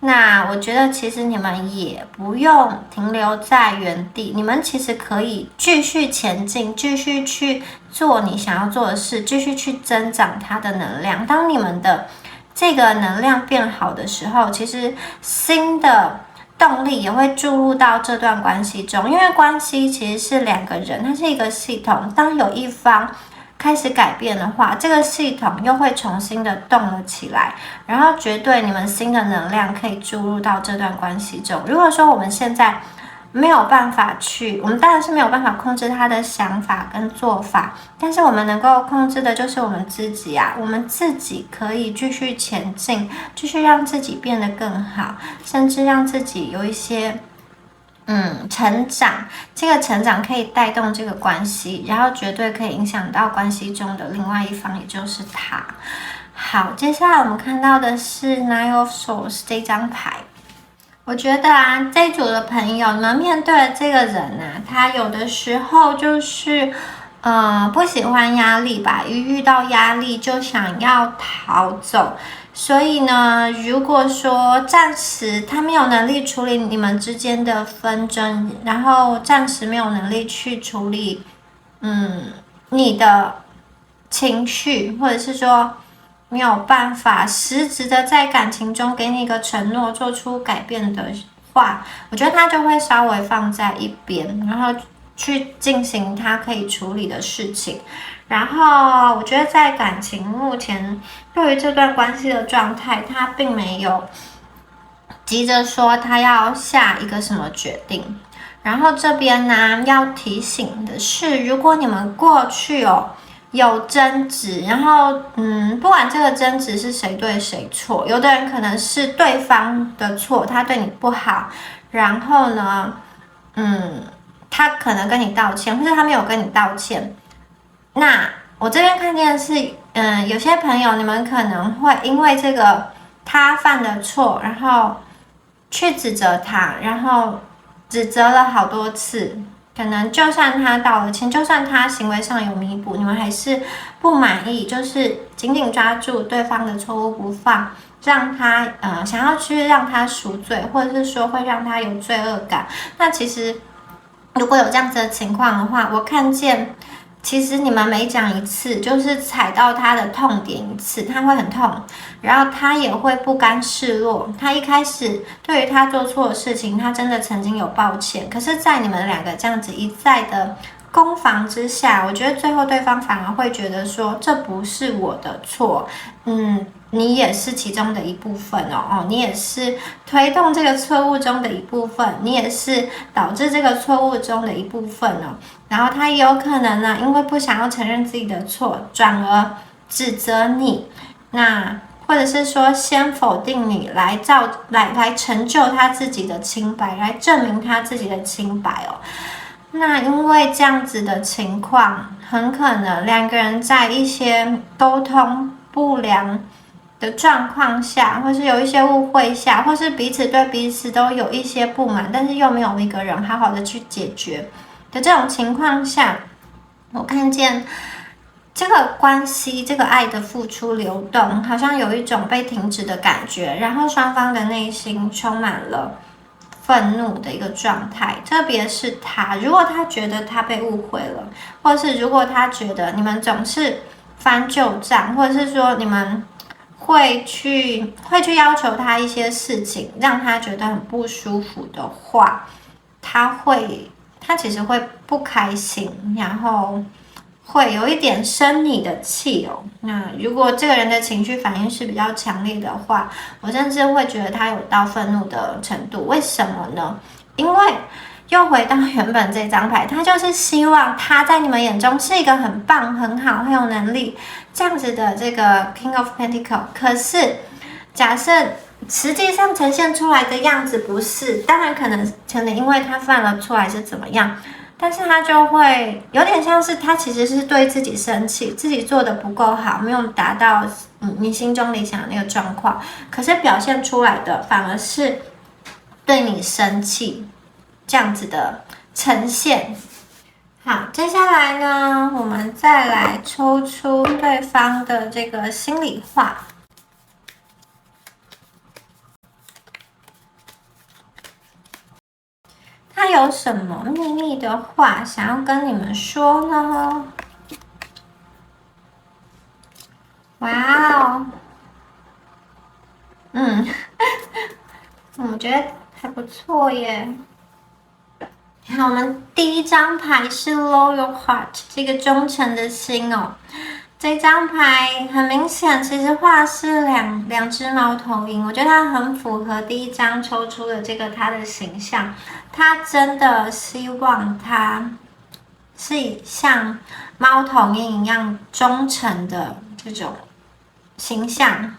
那我觉得其实你们也不用停留在原地，你们其实可以继续前进，继续去做你想要做的事，继续去增长它的能量。当你们的这个能量变好的时候，其实新的动力也会注入到这段关系中，因为关系其实是两个人，它是一个系统，当有一方开始改变的话，这个系统又会重新的动了起来，然后绝对你们新的能量可以注入到这段关系中。如果说我们现在没有办法我们当然是没有办法控制他的想法跟做法，但是我们能够控制的就是我们自己我们自己可以继续前进，继续让自己变得更好，甚至让自己有一些成长，这个成长可以带动这个关系，然后绝对可以影响到关系中的另外一方，也就是他。好，接下来我们看到的是 Nine of Swords 这张牌。我觉得这一组的朋友，你们面对的这个人他有的时候就是不喜欢压力吧，一遇到压力就想要逃走。所以呢，如果说暂时他没有能力处理你们之间的纷争，然后暂时没有能力去处理你的情绪，或者是说没有办法实质的在感情中给你一个承诺，做出改变的话，我觉得他就会稍微放在一边，然后去进行他可以处理的事情。然后我觉得在感情目前对于这段关系的状态，他并没有急着说他要下一个什么决定。然后这边呢要提醒的是，如果你们过去有争执，然后不管这个争执是谁对谁错，有的人可能是对方的错，他对你不好，然后呢，他可能跟你道歉，或者他没有跟你道歉。那我这边看见的是，有些朋友你们可能会因为这个他犯的错，然后去指责他，然后指责了好多次。可能就算他道了歉，就算他行为上有弥补，你们还是不满意，就是紧紧抓住对方的错误不放，让他想要去让他赎罪，或者是说会让他有罪恶感。那其实如果有这样子的情况的话，我看见其实你们每讲一次，就是踩到他的痛点一次，他会很痛，然后他也会不甘示弱。他一开始对于他做错的事情，他真的曾经有抱歉，可是在你们两个这样子一再的攻防之下，我觉得最后对方反而会觉得说，这不是我的错，你也是其中的一部分哦，你也是推动这个错误中的一部分，你也是导致这个错误中的一部分哦。然后他也有可能呢，因为不想要承认自己的错，转而指责你，那或者是说先否定你，来成就他自己的清白，来证明他自己的清白哦。那因为这样子的情况，很可能两个人在一些沟通不良的状况下，或是有一些误会下，或是彼此对彼此都有一些不满，但是又没有一个人好好的去解决的这种情况下，我看见这个关系，这个爱的付出流动，好像有一种被停止的感觉，然后双方的内心充满了愤怒的一个状态。特别是他，如果他觉得他被误会了，或是如果他觉得你们总是翻旧账，或者是说你们会去要求他一些事情，让他觉得很不舒服的话，他其实会不开心，然后会有一点生你的气哦。那如果这个人的情绪反应是比较强烈的话，我甚至会觉得他有到愤怒的程度。为什么呢？因为又回到原本这张牌，他就是希望他在你们眼中是一个很棒、很好、很有能力这样子的这个 King of Pentacles。可是假设实际上呈现出来的样子不是，当然可能因为他犯了错还是怎么样，但是他就会有点像是他其实是对自己生气，自己做的不够好，没有达到你心中理想的那个状况，可是表现出来的反而是对你生气这样子的呈现。好，接下来呢，我们再来抽出对方的这个心里话。他有什么秘密的话想要跟你们说呢？哇哦，我觉得还不错耶。好，我们第一张牌是 Loyal Heart， 这个忠诚的心哦。这张牌很明显，其实画是两只猫头鹰，我觉得它很符合第一张抽出的这个它的形象。他真的希望他是像猫头鹰一样忠诚的这种形象。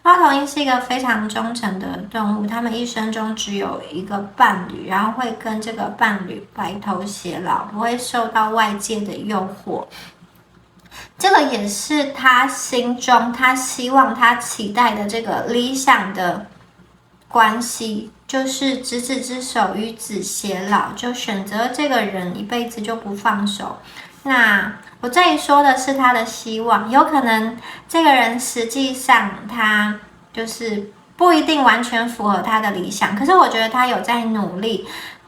猫头鹰是一个非常忠诚的动物，它们一生中只有一个伴侣，然后会跟这个伴侣白头偕老，不会受到外界的诱惑。这个也是他心中他希望他期待的这个理想的关系，就是执子之手与子偕老，就选择这个人一辈子就不放手。那我这里说的是他的希望，有可能这个人实际上他就是不一定完全符合他的理想，可是我觉得他有在努力，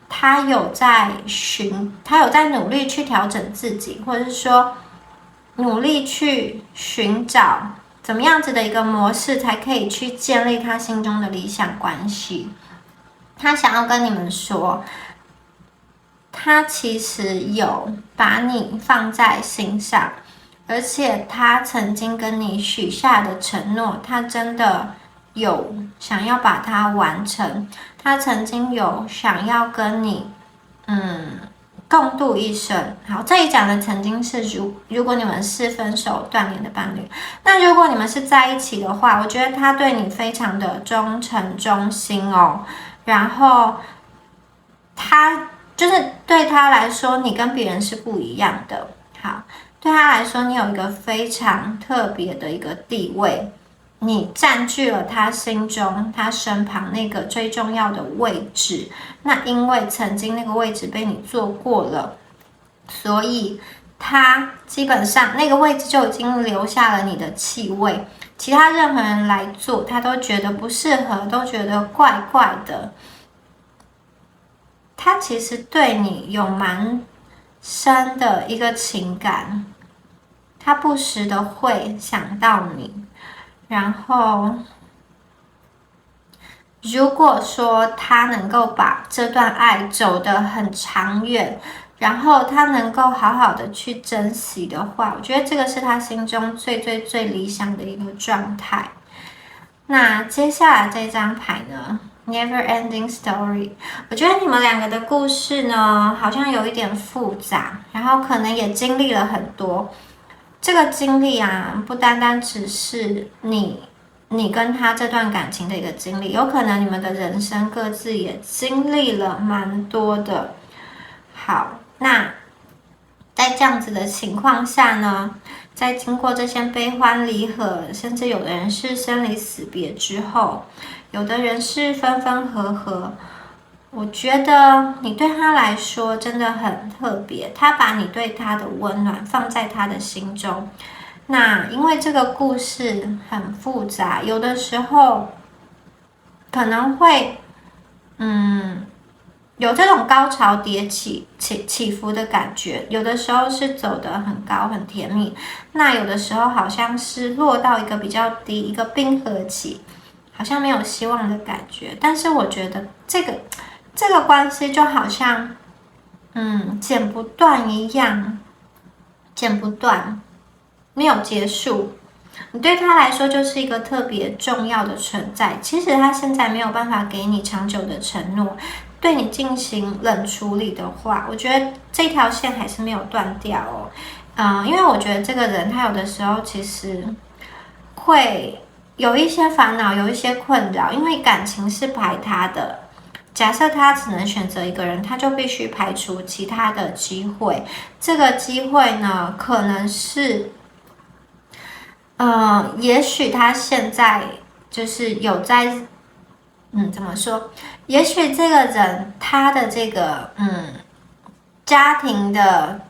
他有在努力去调整自己，或者是说努力去寻找怎么样子的一个模式，才可以去建立他心中的理想关系。他想要跟你们说，他其实有把你放在心上，而且他曾经跟你许下的承诺，他真的有想要把它完成。他曾经有想要跟你共度一生。好，这里讲的曾经是如果你们是分手断联的伴侣，那如果你们是在一起的话，我觉得他对你非常的忠诚忠心哦。然后他就是对他来说，你跟别人是不一样的。好，对他来说，你有一个非常特别的一个地位，你占据了他心中、他身旁那个最重要的位置。那因为曾经那个位置被你做过了，所以他基本上那个位置就已经留下了你的气味。其他任何人来做，他都觉得不适合，都觉得怪怪的。他其实对你有蛮深的一个情感，他不时的会想到你。然后如果说他能够把这段爱走得很长远，然后他能够好好的去珍惜的话，我觉得这个是他心中最理想的一个状态。那接下来这张牌呢， Never Ending Story， 我觉得你们两个的故事呢好像有一点复杂，然后可能也经历了很多。这个经历啊，不单单只是你跟他这段感情的一个经历，有可能你们的人生各自也经历了蛮多的。好，那在这样子的情况下呢，在经过这些悲欢离合，甚至有的人是生离死别之后，有的人是分分合合，我觉得你对他来说真的很特别，他把你对他的温暖放在他的心中。那因为这个故事很复杂，有的时候可能会有这种高潮迭起伏的感觉，有的时候是走得很高很甜蜜，那有的时候好像是落到一个比较低，一个冰河期，好像没有希望的感觉。但是我觉得这个关系就好像剪不断一样，剪不断，没有结束。你对他来说就是一个特别重要的存在，其实他现在没有办法给你长久的承诺，对你进行冷处理的话，我觉得这条线还是没有断掉哦。因为我觉得这个人他有的时候其实会有一些烦恼，有一些困扰，因为感情是排他的。假设他只能选择一个人，他就必须排除其他的机会。这个机会呢，可能是也许他现在就是有在，怎么说？也许这个人他的这个家庭的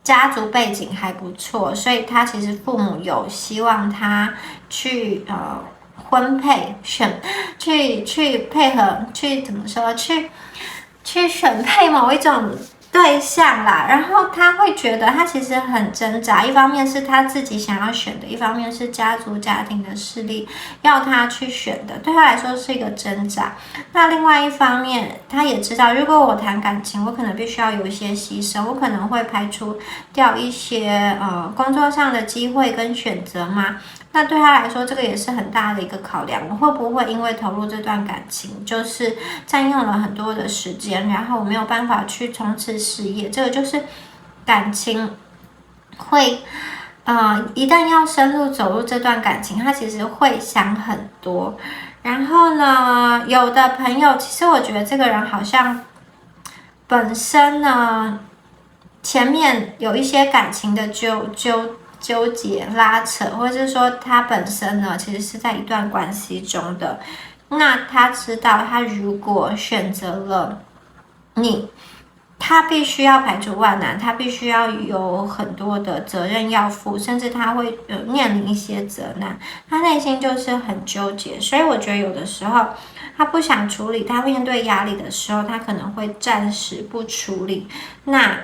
家族背景还不错，所以他其实父母有希望他去婚配去配合去怎么说去选配某一种对象啦，然后他会觉得他其实很挣扎，一方面是他自己想要选的，一方面是家族家庭的势力要他去选的，对他来说是一个挣扎。那另外一方面，他也知道，如果我谈感情，我可能必须要有一些牺牲，我可能会排除掉一些工作上的机会跟选择嘛。那对他来说，这个也是很大的一个考量。我会不会因为投入这段感情，就是占用了很多的时间，然后我没有办法去冲刺事业？这个就是感情会，一旦要深入走入这段感情，他其实会想很多。然后呢，有的朋友，其实我觉得这个人好像本身呢，前面有一些感情的纠结拉扯，或者是说他本身呢其实是在一段关系中的，那他知道他如果选择了你，他必须要排除万难，他必须要有很多的责任要负，甚至他会面临一些责难，他内心就是很纠结。所以我觉得有的时候他不想处理，他面对压力的时候，他可能会暂时不处理。那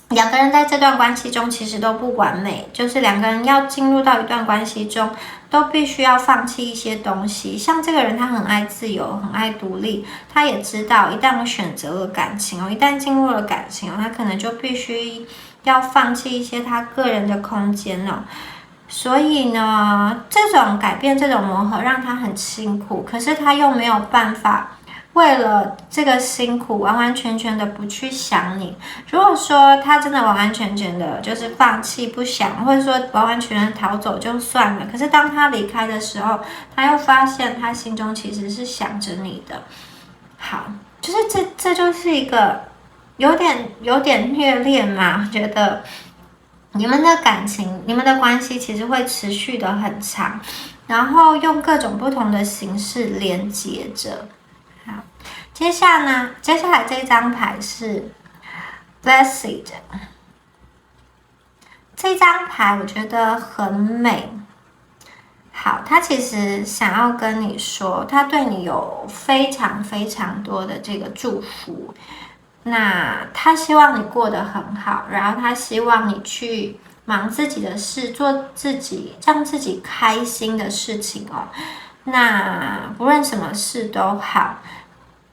两个人在这段关系中其实都不完美，就是两个人要进入到一段关系中，都必须要放弃一些东西。像这个人，他很爱自由，很爱独立，他也知道一旦我选择了感情一旦进入了感情他可能就必须要放弃一些他个人的空间所以呢，这种改变，这种磨合让他很辛苦，可是他又没有办法为了这个辛苦完完全全的不去想你。如果说他真的完完全全的就是放弃不想，或者说完完全全逃走就算了，可是当他离开的时候，他又发现他心中其实是想着你的。好，就是这就是一个有点虐恋嘛，我觉得你们的感情，你们的关系其实会持续的很长，然后用各种不同的形式连接着。好，接下来这张牌是 Blessed， 这张牌我觉得很美。好，他其实想要跟你说，他对你有非常非常多的这个祝福。那他希望你过得很好，然后他希望你去忙自己的事，做自己让自己开心的事情哦。那不论什么事都好，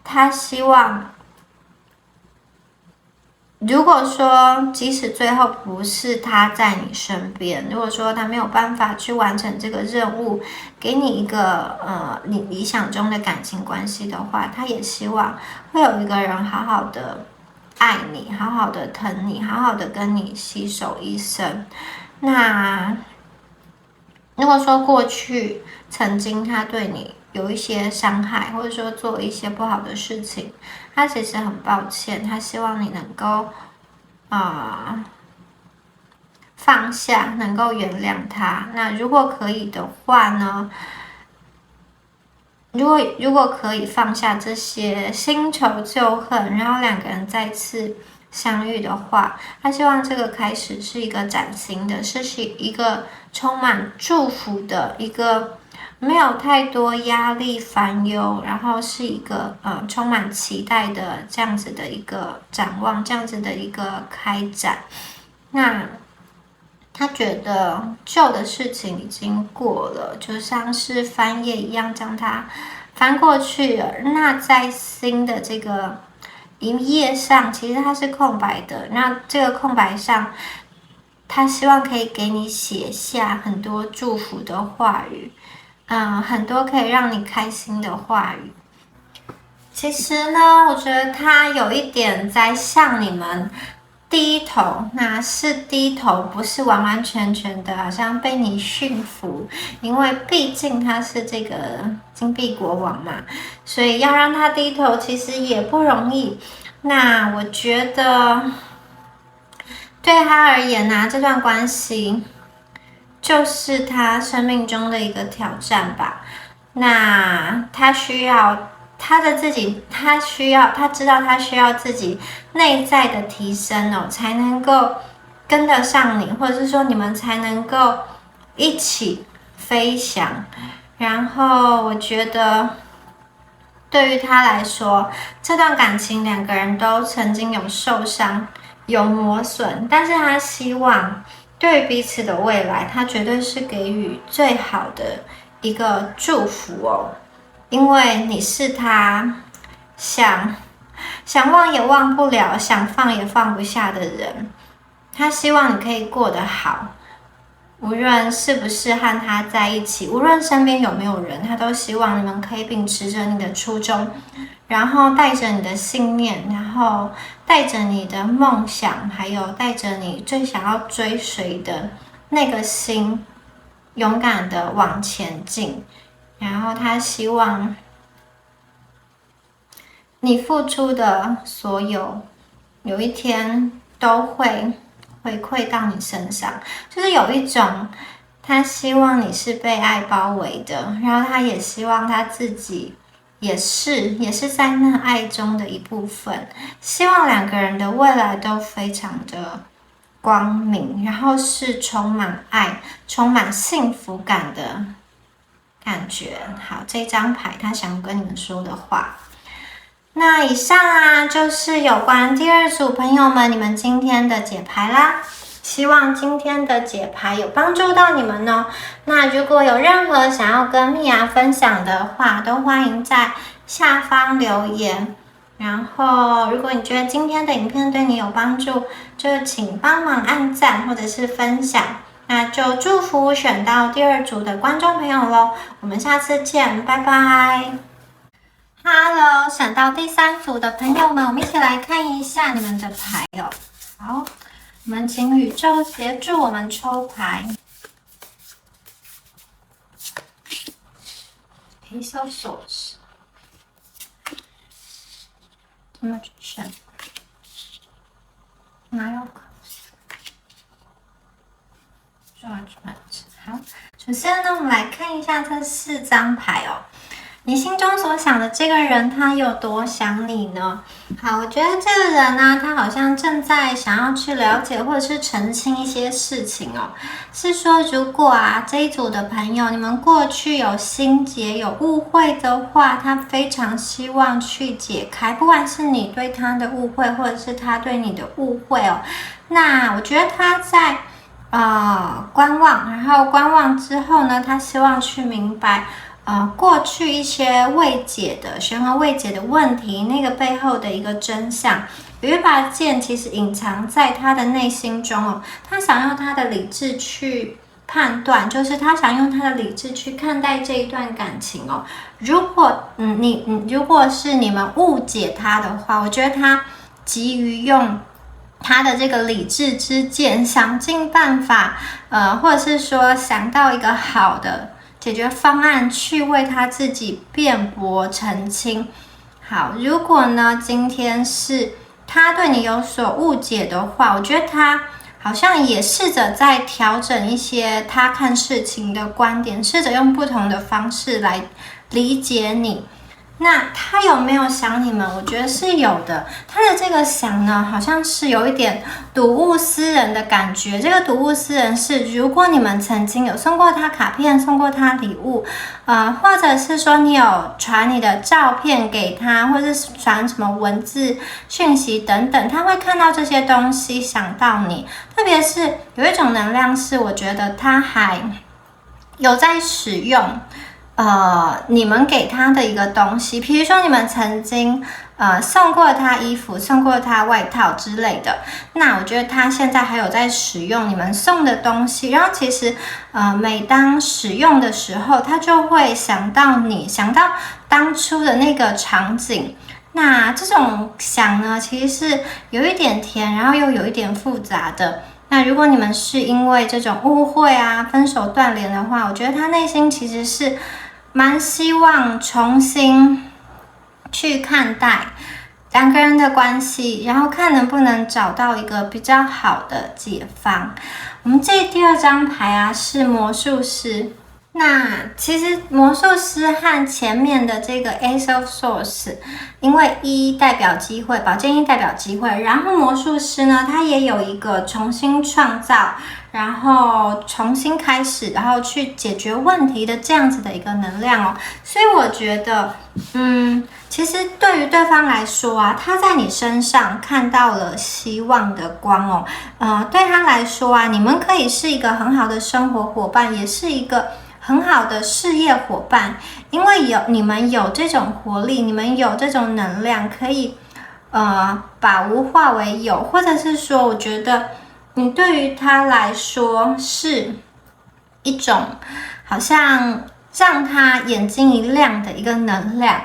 他希望，如果说即使最后不是他在你身边，如果说他没有办法去完成这个任务，给你一个你理想中的感情关系的话，他也希望会有一个人好好的爱你，好好的疼你，好好的跟你携手一生。那如果说过去曾经他对你有一些伤害，或者说做了一些不好的事情，他其实很抱歉，他希望你能够放下，能够原谅他。那如果可以的话呢，如果可以放下这些新仇旧恨，然后两个人再次相遇的话，他希望这个开始是一个崭新的，是一个充满祝福的，一个没有太多压力烦忧，然后是一个充满期待的这样子的一个展望，这样子的一个开展。那他觉得旧的事情已经过了，就像是翻页一样，将它翻过去了。那在新的这个一页上，其实它是空白的。那这个空白上，他希望可以给你写下很多祝福的话语，很多可以让你开心的话语。其实呢，我觉得他有一点在向你们低头，那是低头，不是完完全全的好像被你驯服，因为毕竟他是这个金币国王嘛，所以要让他低头其实也不容易。那我觉得对他而言呢，这段关系就是他生命中的一个挑战吧。那他需要他的自己，他知道他需要自己内在的提升哦，才能够跟得上你，或者是说你们才能够一起飞翔。然后我觉得对于他来说，这段感情两个人都曾经有受伤，有磨损，但是他希望对于彼此的未来，他绝对是给予最好的一个祝福哦。因为你是他想忘也忘不了，想放也放不下的人。他希望你可以过得好，无论是不是和他在一起，无论身边有没有人，他都希望你们可以秉持着你的初衷，然后带着你的信念，然后带着你的梦想，还有带着你最想要追随的那个心，勇敢的往前进。然后他希望你付出的所有，有一天都会回馈到你身上，就是有一种他希望你是被爱包围的，然后他也希望他自己也是在那爱中的一部分，希望两个人的未来都非常的光明，然后是充满爱、充满幸福感的感觉。好，这张牌他想跟你们说的话。那以上就是有关第二组朋友们你们今天的解牌啦，希望今天的解牌有帮助到你们哦。那如果有任何想要跟蜜雅分享的话，都欢迎在下方留言。然后如果你觉得今天的影片对你有帮助，就请帮忙按赞或者是分享。那就祝福选到第二组的观众朋友咯，我们下次见，拜拜。Hello，选到第3组的朋友们，我们一起来看一下你们的牌哦。好，我们请宇宙协助我们抽牌。Ace of Swords， 怎么选？哪有？Judgment。好，首先呢，我们来看一下这4张牌哦。你心中所想的这个人，他有多想你呢？好，我觉得这个人呢，他好像正在想要去了解或者是澄清一些事情哦。是说，如果这一组的朋友，你们过去有心结、有误会的话，他非常希望去解开，不管是你对他的误会，或者是他对你的误会哦。那我觉得他在观望，然后观望之后呢，他希望去明白。过去一些未解的悬而未解的问题，那个背后的一个真相，有一把剑其实隐藏在他的内心中哦。他想用他的理智去判断，就是他想用他的理智去看待这一段感情哦。如果如果是你们误解他的话，我觉得他急于用他的这个理智之剑，想尽办法，或者是说想到一个好的解决方案去为他自己辩驳澄清。好，如果呢今天是他对你有所误解的话，我觉得他好像也试着在调整一些他看事情的观点，试着用不同的方式来理解你。那他有没有想你们？我觉得是有的。他的这个想呢，好像是有一点睹物思人的感觉。这个睹物思人是，如果你们曾经有送过他卡片，送过他礼物，或者是说你有传你的照片给他，或者是传什么文字讯息等等，他会看到这些东西，想到你。特别是有一种能量是，我觉得他还有在使用。你们给他的一个东西，比如说你们曾经送过他衣服，送过他外套之类的，那我觉得他现在还有在使用你们送的东西，然后其实每当使用的时候，他就会想到你，想到当初的那个场景。那这种想呢，其实是有一点甜，然后又有一点复杂的。那如果你们是因为这种误会分手断联的话，我觉得他内心其实是蛮希望重新去看待2个人的关系，然后看能不能找到一个比较好的解方。我们这第2张牌是魔术师。那其实魔术师和前面的这个 Ace of Swords， 因为1代表机会，宝剑1代表机会，然后魔术师呢，他也有一个重新创造，然后重新开始，然后去解决问题的这样子的一个能量哦。所以我觉得，其实对于对方来说他在你身上看到了希望的光哦。对他来说你们可以是一个很好的生活伙伴，也是一个很好的事业伙伴，因为你们有这种活力，你们有这种能量，可以把无化为有，或者是说，我觉得你对于他来说是一种好像让他眼睛一亮的一个能量。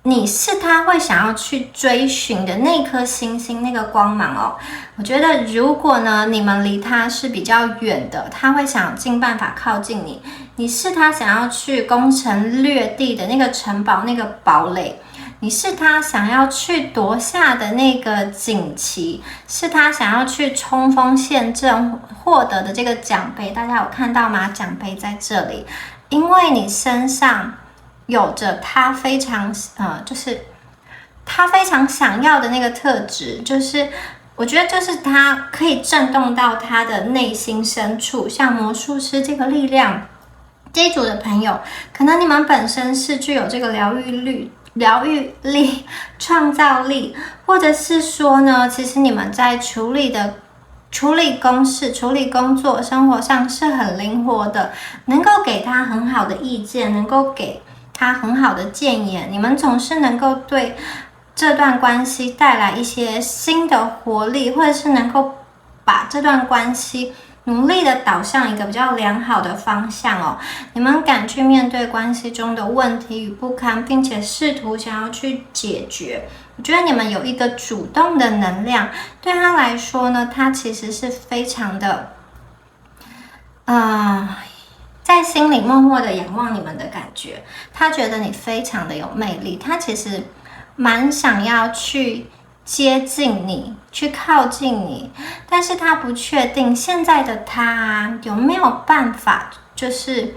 你是他会想要去追寻的那颗星星，那个光芒哦。我觉得如果呢，你们离他是比较远的，他会想尽办法靠近你。你是他想要去攻城略地的那个城堡，那个堡垒。你是他想要去夺下的那个锦旗，是他想要去冲锋陷阵获得的这个奖杯。大家有看到吗？奖杯在这里，因为你身上有着他非常就是他非常想要的那个特质，就是我觉得就是他可以震动到他的内心深处，像魔术师这个力量。这一组的朋友，可能你们本身是具有这个疗愈力、创造力，或者是说呢，其实你们在处理公事、处理工作、生活上是很灵活的，能够给他很好的意见，能够给他很好的建言，你们总是能够对这段关系带来一些新的活力，或者是能够把这段关系努力的导向一个比较良好的方向哦。你们敢去面对关系中的问题与不堪，并且试图想要去解决。我觉得你们有一个主动的能量，对他来说呢，他其实是非常的，在心里默默的仰望你们的感觉。他觉得你非常的有魅力，他其实蛮想要去接近你，去靠近你，但是他不确定现在的他有没有办法，就是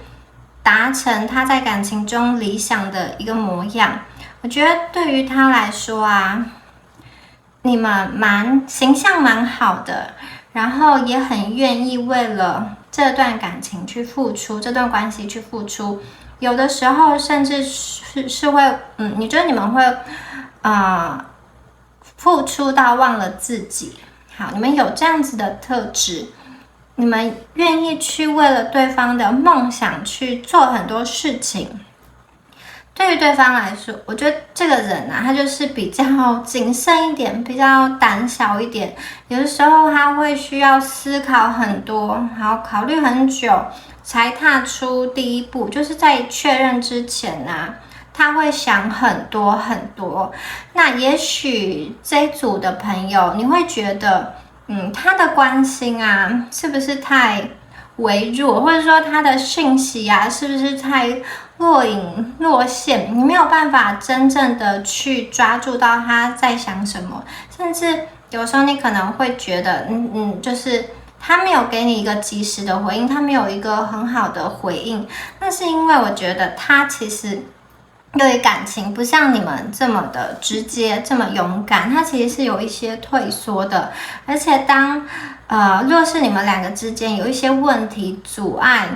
达成他在感情中理想的一个模样。我觉得对于他来说啊，你们形象蛮好的，然后也很愿意为了这段感情去付出，这段关系去付出。有的时候甚至是会，你觉得你们会，付出到忘了自己。好，你们有这样子的特质，你们愿意去为了对方的梦想去做很多事情。对于对方来说，我觉得这个人啊，他就是比较谨慎一点，比较胆小一点。有的时候他会需要思考很多，然后考虑很久，才踏出第一步。就是在确认之前啊，他会想很多很多。那也许这一组的朋友，你会觉得，他的关心啊，是不是太微弱，或者说他的讯息啊，是不是太若隐若现？你没有办法真正的去抓住到他在想什么，甚至有时候你可能会觉得，就是他没有给你一个及时的回应，他没有一个很好的回应，那是因为我觉得他其实对于感情不像你们这么的直接，这么勇敢，他其实是有一些退缩的。而且当若是你们两个之间有一些问题阻碍，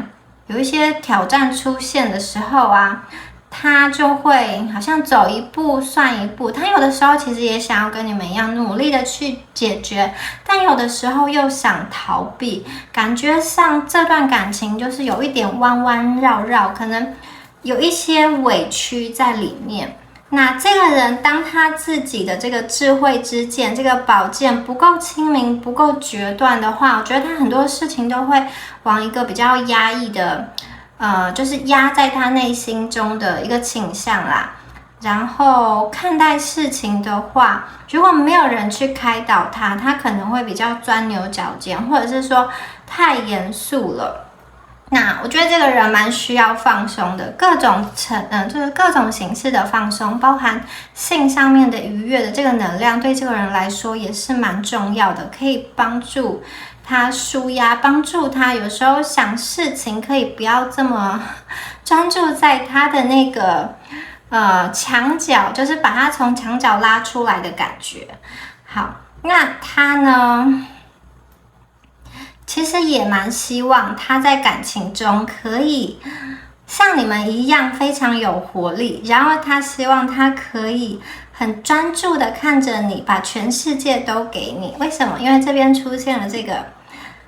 有一些挑战出现的时候啊，他就会好像走一步算一步。他有的时候其实也想要跟你们一样努力的去解决，但有的时候又想逃避，感觉上这段感情就是有一点弯弯绕绕，可能有一些委屈在里面。那这个人当他自己的这个智慧之剑，这个宝剑不够清明，不够决断的话，我觉得他很多事情都会往一个比较压抑的，就是压在他内心中的一个倾向啦。然后看待事情的话，如果没有人去开导他，他可能会比较钻牛角尖，或者是说太严肃了。那我觉得这个人蛮需要放松的，就是各种形式的放松，包含性上面的愉悦的这个能量，对这个人来说也是蛮重要的，可以帮助他抒压，帮助他有时候想事情可以不要这么专注在他的那个墙角，就是把他从墙角拉出来的感觉。好，那他呢？其实也蛮希望他在感情中可以像你们一样非常有活力，然后他希望他可以很专注的看着你，把全世界都给你。为什么？因为这边出现了这个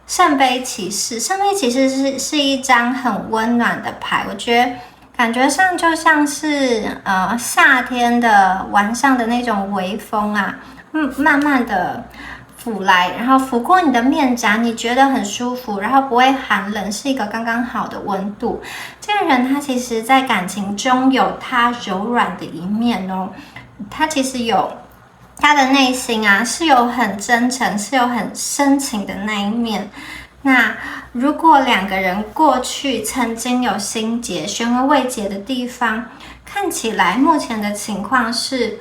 圣杯骑士。圣杯骑士是一张很温暖的牌，我觉得感觉上就像是夏天的晚上的那种微风啊，慢慢的抚来，然后抚过你的面颊，你觉得很舒服，然后不会寒冷，是一个刚刚好的温度。这个人他其实在感情中有他柔软的一面哦，他其实有他的内心啊，是有很真诚，是有很深情的那一面。那如果两个人过去曾经有心结、悬而未解的地方，看起来目前的情况是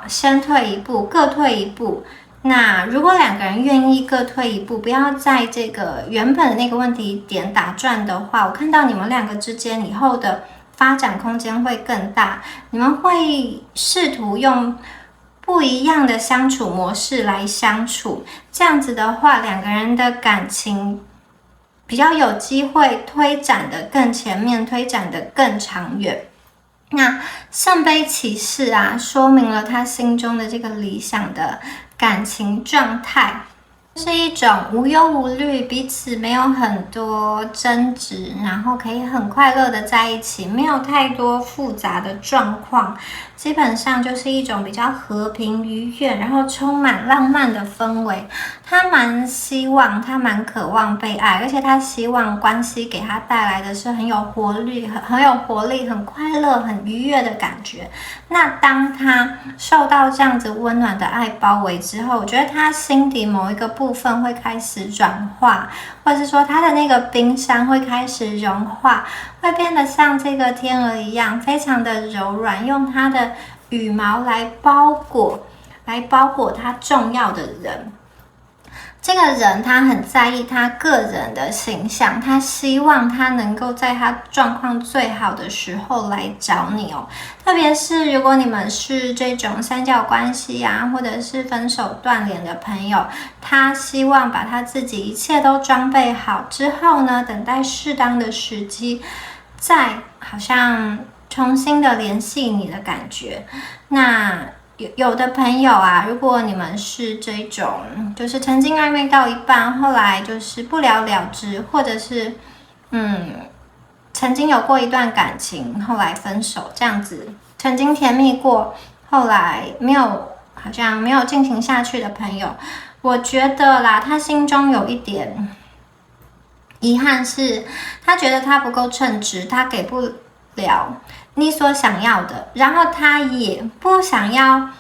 先退一步，各退一步。那如果两个人愿意各退一步，不要在这个原本的那个问题点打转的话，我看到你们两个之间以后的发展空间会更大。你们会试图用不一样的相处模式来相处，这样子的话，两个人的感情比较有机会推展的更前面，推展的更长远。那圣杯骑士啊，说明了他心中的这个理想的感情状态，是一种无忧无虑，彼此没有很多争执，然后可以很快乐的在一起，没有太多复杂的状况，基本上就是一种比较和平愉悦，然后充满浪漫的氛围。他蛮希望，他蛮渴望被爱，而且他希望关系给他带来的是很有活力、很有活力、很快乐、很愉悦的感觉。那当他受到这样子温暖的爱包围之后，我觉得他心底某一个部分会开始软化，或者是说他的那个冰山会开始融化，会变得像这个天鹅一样，非常的柔软，用他的羽毛来包裹他重要的人。这个人他很在意他个人的形象，他希望他能够在他状况最好的时候来找你哦。特别是如果你们是这种三角关系啊，或者是分手断联的朋友，他希望把他自己一切都装备好之后呢，等待适当的时机，再好像重新的联系你的感觉。那有的朋友啊，如果你们是这种，就是曾经暧昧到一半，后来就是不了了之，或者是曾经有过一段感情，后来分手这样子，曾经甜蜜过，后来好像没有进行下去的朋友，我觉得啦，他心中有一点遗憾，是他觉得他不够称职，他给不了你所想要的，然后他也不想要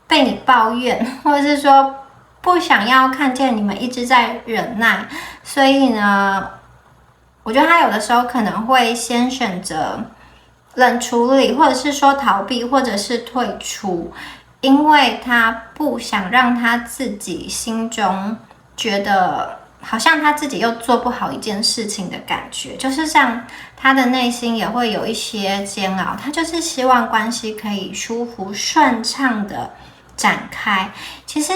被你抱怨，或者是说不想要看见你们一直在忍耐，所以呢，我觉得他有的时候可能会先选择冷处理，或者是说逃避，或者是退出，因为他不想让他自己心中觉得好像他自己又做不好一件事情的感觉，就是像他的内心也会有一些煎熬，他就是希望关系可以舒服顺畅的展开。其实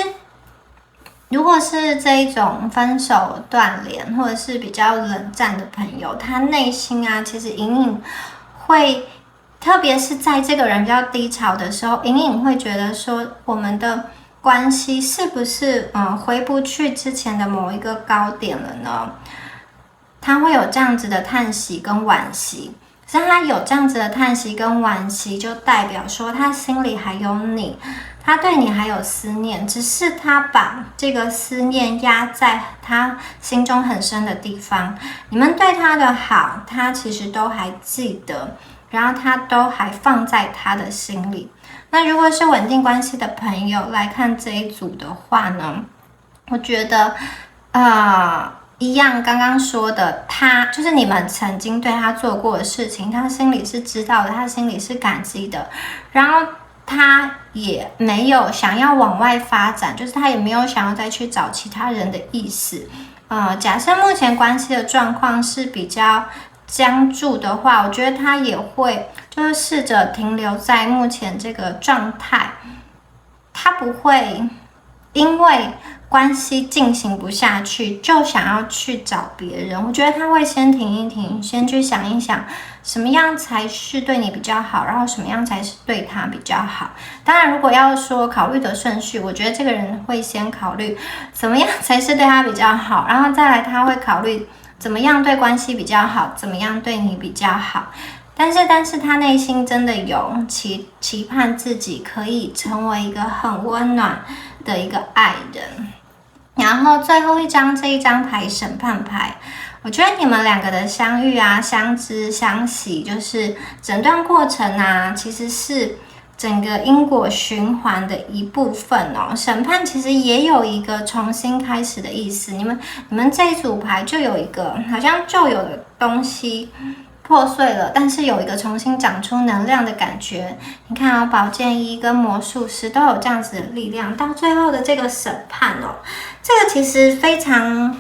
如果是这一种分手断联或者是比较冷战的朋友，他内心啊其实隐隐会，特别是在这个人比较低潮的时候，隐隐会觉得说我们的关系是不是回不去之前的某一个高点了呢？他会有这样子的叹息跟惋惜，可是他有这样子的叹息跟惋惜，就代表说他心里还有你，他对你还有思念，只是他把这个思念压在他心中很深的地方。你们对他的好，他其实都还记得，然后他都还放在他的心里。那如果是稳定关系的朋友来看这一组的话呢，我觉得一样刚刚说的，他就是你们曾经对他做过的事情，他心里是知道的，他心里是感激的，然后他也没有想要往外发展，就是他也没有想要再去找其他人的意思。假设目前关系的状况是比较僵住的话，我觉得他也会就是试着停留在目前这个状态，他不会因为关系进行不下去就想要去找别人。我觉得他会先停一停，先去想一想什么样才是对你比较好，然后什么样才是对他比较好。当然如果要说考虑的顺序，我觉得这个人会先考虑怎么样才是对他比较好，然后再来他会考虑怎么样对关系比较好，怎么样对你比较好。但是他内心真的有期盼自己可以成为一个很温暖的一个爱人。然后最后一张这一张牌审判牌，我觉得你们两个的相遇啊、相知、相惜，就是整段过程啊，其实是整个因果循环的一部分哦。审判其实也有一个重新开始的意思，你们这一组牌就有一个好像旧有的东西破碎了，但是有一个重新长出能量的感觉。你看宝剑一跟魔术师都有这样子的力量。到最后的这个审判哦，这个其实非常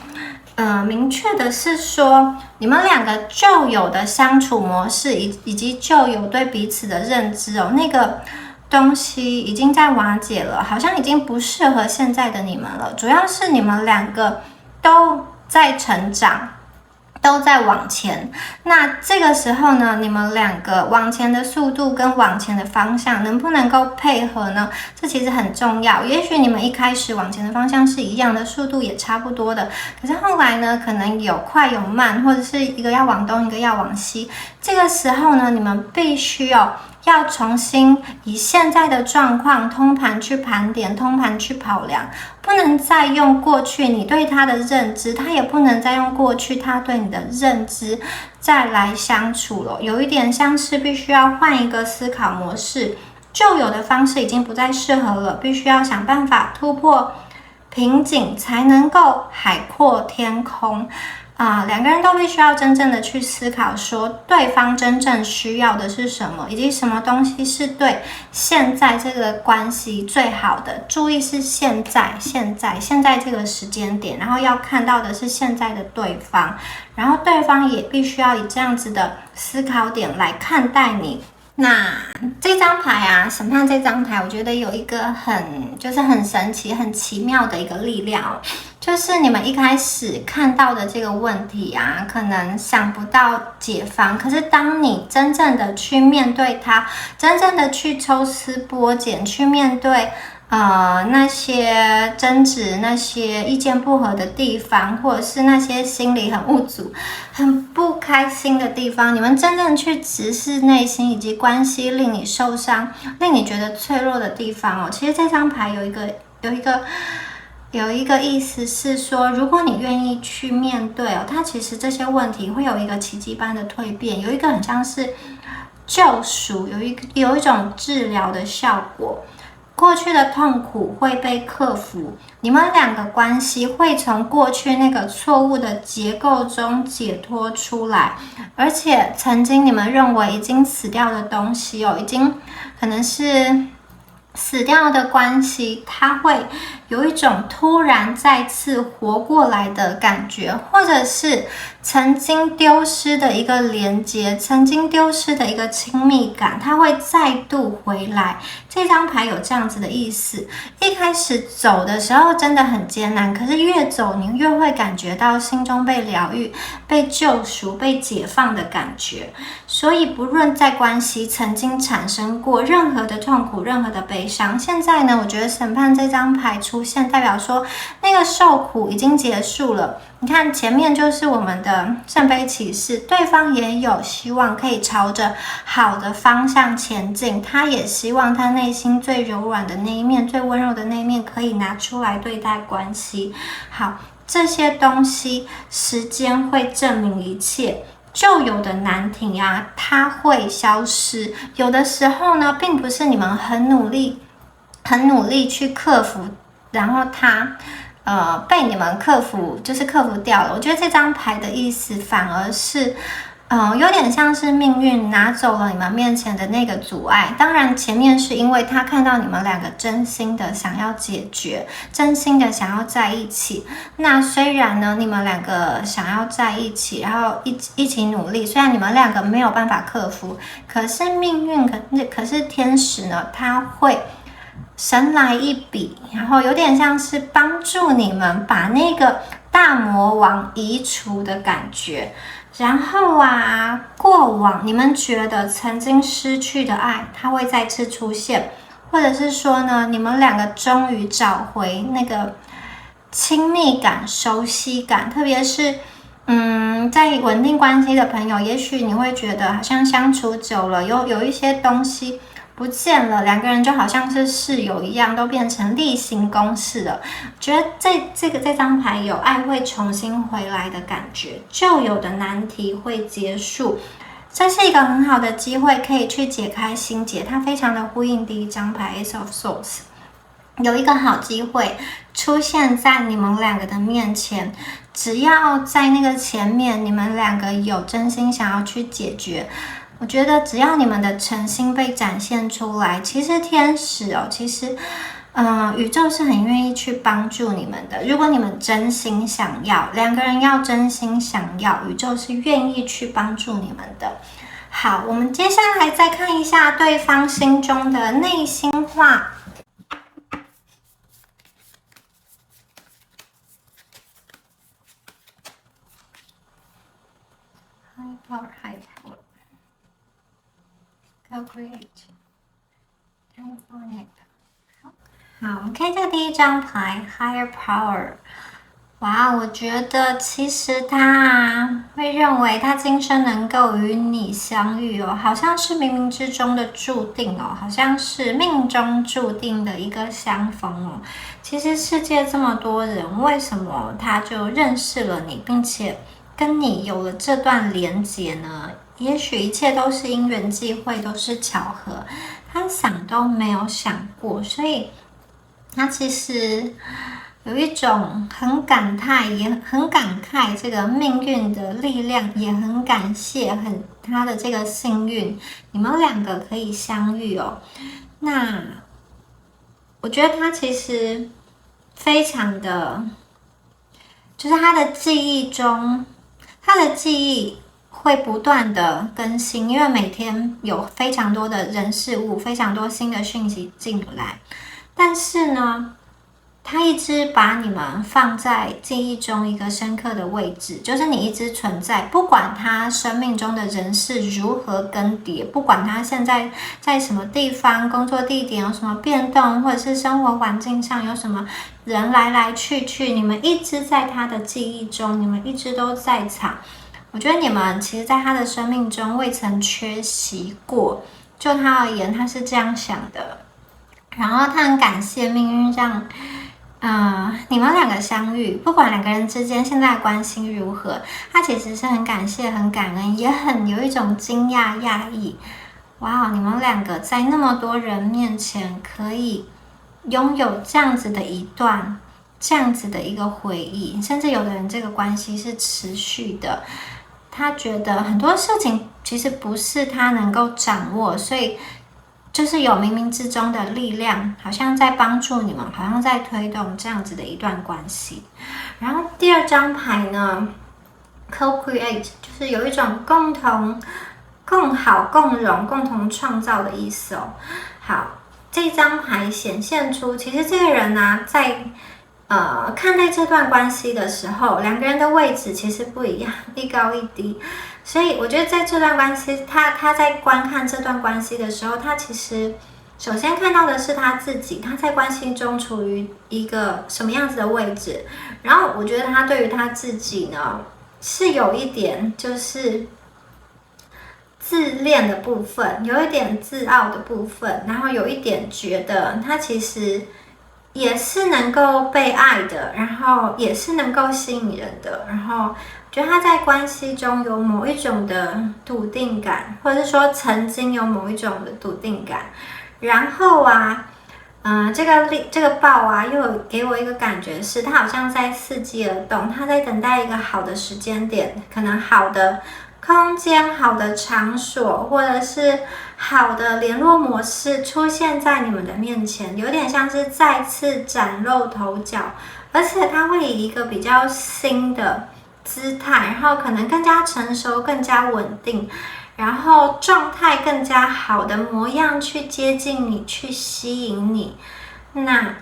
明确的是说，你们两个旧有的相处模式以及旧有对彼此的认知哦，那个东西已经在瓦解了，好像已经不适合现在的你们了。主要是你们两个都在成长，都在往前。那这个时候呢，你们两个往前的速度跟往前的方向能不能够配合呢？这其实很重要。也许你们一开始往前的方向是一样的，速度也差不多的，可是后来呢，可能有快有慢，或者是一个要往东，一个要往西。这个时候呢，你们必须要重新以现在的状况通盘去盘点，通盘去跑量，不能再用过去你对他的认知，他也不能再用过去他对你的认知再来相处了。有一点像是必须要换一个思考模式，旧有的方式已经不再适合了，必须要想办法突破瓶颈，才能够海阔天空。两个人都必须要真正的去思考，说对方真正需要的是什么，以及什么东西是对现在这个关系最好的。注意是现在这个时间点，然后要看到的是现在的对方，然后对方也必须要以这样子的思考点来看待你。那这张牌啊，审判这张牌，我觉得有一个很神奇、很奇妙的一个力量，就是你们一开始看到的这个问题啊，可能想不到解方，可是当你真正的去面对它，真正的去抽丝剥茧，去面对那些争执、那些意见不合的地方，或者是那些心里很无助、很不开心的地方，你们真正去直视内心以及关系令你受伤、令你觉得脆弱的地方哦。其实这张牌有一个意思是说，如果你愿意去面对哦，它其实这些问题会有一个奇迹般的蜕变，有一个很像是救赎，有一种治疗的效果。过去的痛苦会被克服，你们两个关系会从过去那个错误的结构中解脱出来，而且曾经你们认为已经死掉的东西已经可能是死掉的关系，它会有一种突然再次活过来的感觉，或者是曾经丢失的一个连接，曾经丢失的一个亲密感，它会再度回来。这张牌有这样子的意思，一开始走的时候真的很艰难，可是越走你越会感觉到心中被疗愈、被救赎、被解放的感觉。所以不论在关系曾经产生过任何的痛苦、任何的悲伤，现在呢，我觉得审判这张牌出现，代表说那个受苦已经结束了。你看前面就是我们的圣杯骑士，对方也有希望可以朝着好的方向前进，他也希望他内心最柔软的那一面、最温柔的那一面可以拿出来对待关系。好，这些东西时间会证明一切。旧有的难题啊，它会消失。有的时候呢，并不是你们很努力去克服，然后它被你们克服掉了。我觉得这张牌的意思反而是有点像是命运拿走了你们面前的那个阻碍。当然前面是因為他看到你们两个真心的想要解决，真心的想要在一起。那虽然呢你们两个想要在一起，然后一起努力，虽然你们两个没有办法克服，可是命运可是天使呢，他会神来一笔，然后有点像是帮助你们把那个大魔王移除的感觉。然后过往你们觉得曾经失去的爱，它会再次出现，或者是说呢，你们两个终于找回那个亲密感、熟悉感，特别是在稳定关系的朋友，也许你会觉得好像相处久了，有一些东西不见了，两个人就好像是室友一样，都变成例行公事了。觉得这张牌有爱会重新回来的感觉，旧有的难题会结束，这是一个很好的机会，可以去解开心结。它非常的呼应第一张牌 Ace of Swords， 有一个好机会出现在你们两个的面前。只要在那个前面，你们两个有真心想要去解决，我觉得只要你们的诚心被展现出来，其实天使宇宙是很愿意去帮助你们的。如果你们真心想要，两个人要真心想要，宇宙是愿意去帮助你们的。好，我们接下来再看一下对方心中的内心话。high power, co-create, time for it。好，我们看一下第一张牌 Higher Power。哇，我觉得其实他会认为他今生能够与你相遇哦，好像是冥冥之中的注定哦，好像是命中注定的一个相逢哦。其实世界这么多人，为什么他就认识了你，并且跟你有了这段连结呢？也许一切都是因缘际会，都是巧合，他想都没有想过，所以他其实有一种很感慨，也很感慨这个命运的力量，也很感谢他的这个幸运，你们两个可以相遇哦。那我觉得他其实非常的，就是他的记忆中，他的记忆会不断的更新，因为每天有非常多的人事物，非常多新的讯息进来，但是呢，他一直把你们放在记忆中一个深刻的位置，就是你一直存在，不管他生命中的人事如何更迭，不管他现在在什么地方，工作地点有什么变动，或者是生活环境上有什么人来来去去，你们一直在他的记忆中，你们一直都在场。我觉得你们其实在他的生命中未曾缺席过，就他而言，他是这样想的。然后他很感谢命运让你们两个相遇，不管两个人之间现在的关系如何，他其实是很感谢、很感恩，也很有一种惊讶、讶异。哇，你们两个在那么多人面前可以拥有这样子的一段、这样子的一个回忆，甚至有的人这个关系是持续的。他觉得很多事情其实不是他能够掌握，所以就是有冥冥之中的力量，好像在帮助你们，好像在推动这样子的一段关系。然后第二张牌呢 ，co-create 就是有一种共同、共好、共荣、共同创造的意思哦。好，这张牌显现出，其实这个人呢、在看待这段关系的时候，两个人的位置其实不一样，一高一低。所以我觉得在这段关系，他在观看这段关系的时候，他其实首先看到的是他自己，他在关系中处于一个什么样子的位置。然后我觉得他对于他自己呢，是有一点就是自恋的部分，有一点自傲的部分，然后有一点觉得他其实也是能够被爱的，然后也是能够吸引人的，然后觉得他在关系中有某一种的笃定感，或者是说曾经有某一种的笃定感。然后这个豹啊，又有给我一个感觉是，他好像在伺机而动，他在等待一个好的时间点，可能好的空间、好的场所，或者是好的联络模式出现在你们的面前，有点像是再次崭露头角，而且他会以一个比较新的姿态，然后可能更加成熟、更加稳定，然后状态更加好的模样去接近你，去吸引你。那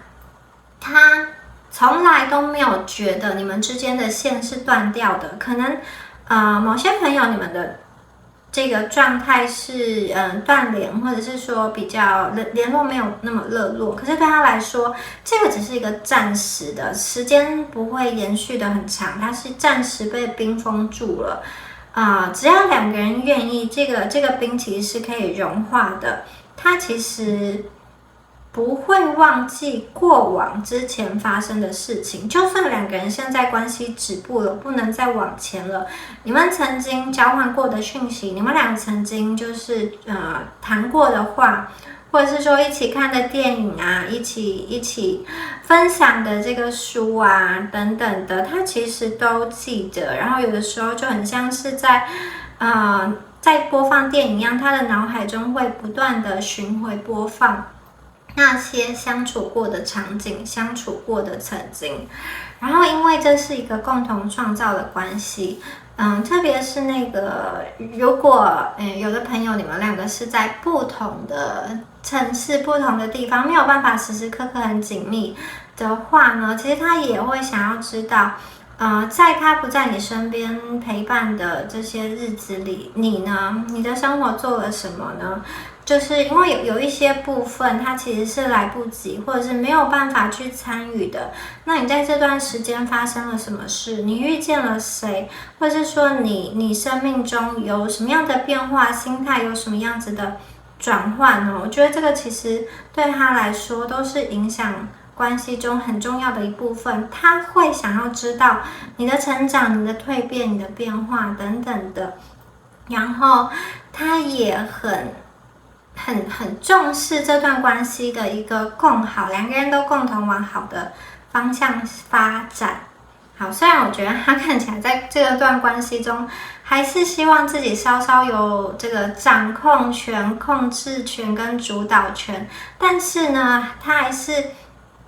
他从来都没有觉得你们之间的线是断掉的，可能某些朋友你们的这个状态是断联，或者是说比较联络没有那么热络，可是对他来说，这个只是一个暂时的，时间不会延续的很长，它是暂时被冰封住了。只要两个人愿意，这个冰其实是可以融化的。它其实不会忘记过往之前发生的事情，就算两个人现在关系止步了，不能再往前了，你们曾经交换过的讯息，你们俩曾经就是谈过的话，或者是说一起看的电影啊，一起分享的这个书啊等等的，他其实都记得。然后有的时候就很像是在播放电影一样，他的脑海中会不断的巡回播放那些相处过的场景，相处过的曾经。然后因为这是一个共同创造的关系，特别是那个如果有的朋友你们两个是在不同的城市、不同的地方，没有办法时时刻刻很紧密的话呢，其实他也会想要知道在他不在你身边陪伴的这些日子里，你呢？你的生活做了什么呢？就是因为有一些部分，它其实是来不及，或者是没有办法去参与的。那你在这段时间发生了什么事？你遇见了谁？或者是说你生命中有什么样的变化？心态有什么样子的转换呢？我觉得这个其实对他来说都是影响关系中很重要的一部分。他会想要知道你的成长、你的蜕变、你的变化等等的。然后他也很重视这段关系的一个共好，两个人都共同往好的方向发展。好，虽然我觉得他看起来在这段关系中还是希望自己稍稍有这个掌控权、控制权跟主导权，但是呢，他还是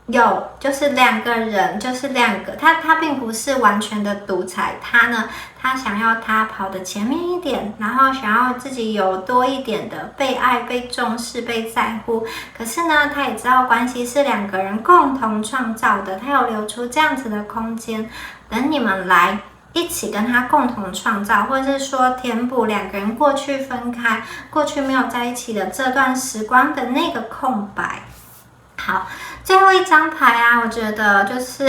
有，就是两个人，就是两个，他并不是完全的独裁，他想要他跑得前面一点，然后想要自己有多一点的被爱、被重视、被在乎。可是呢，他也知道关系是两个人共同创造的，他有留出这样子的空间，等你们来一起跟他共同创造，或者是说填补两个人过去分开、过去没有在一起的这段时光的那个空白。好，最后一张牌啊，我觉得就是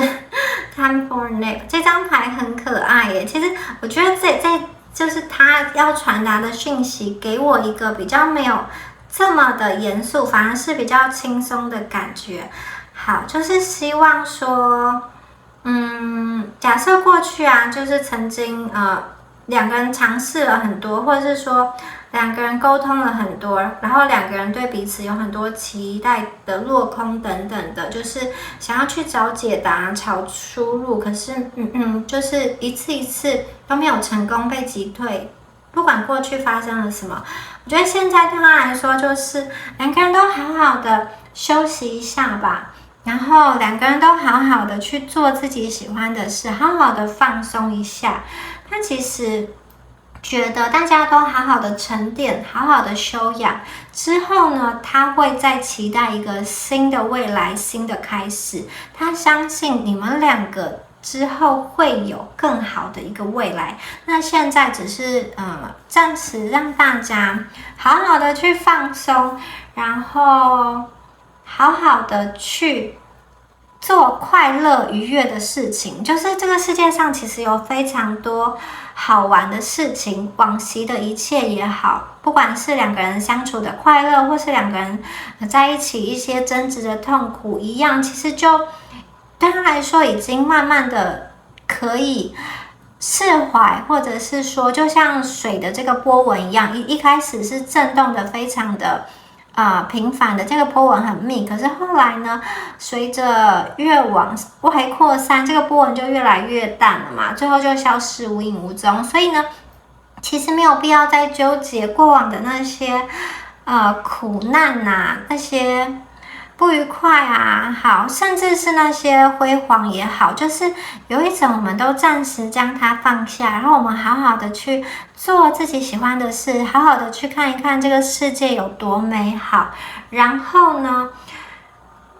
Time for Nap 这张牌很可爱耶。其实我觉得就是他要传达的讯息，给我一个比较没有这么的严肃，反而是比较轻松的感觉。好，就是希望说，假设过去啊，就是曾经两个人尝试了很多，或者是说两个人沟通了很多，然后两个人对彼此有很多期待的落空等等的，就是想要去找解答、找出路，可是就是一次一次都没有成功，被击退。不管过去发生了什么，我觉得现在对他来说，就是两个人都好好的休息一下吧，然后两个人都好好的去做自己喜欢的事，好好的放松一下。他其实觉得大家都好好的沉淀，好好的休养之后呢，他会再期待一个新的未来、新的开始。他相信你们两个之后会有更好的一个未来。那现在只是暂时让大家好好的去放松，然后好好的去做快乐愉悦的事情。就是这个世界上其实有非常多好玩的事情，往昔的一切也好，不管是两个人相处的快乐，或是两个人在一起一些争执的痛苦一样，其实就对他来说已经慢慢的可以释怀，或者是说就像水的这个波纹一样，一开始是震动的非常的频繁的，这个波纹很密，可是后来呢，随着越往外扩散，这个波纹就越来越淡了嘛，最后就消失无影无踪。所以呢，其实没有必要再纠结过往的那些苦难啊，那些不愉快啊，好，甚至是那些辉煌也好，就是有一种我们都暂时将它放下，然后我们好好的去做自己喜欢的事，好好的去看一看这个世界有多美好，然后呢，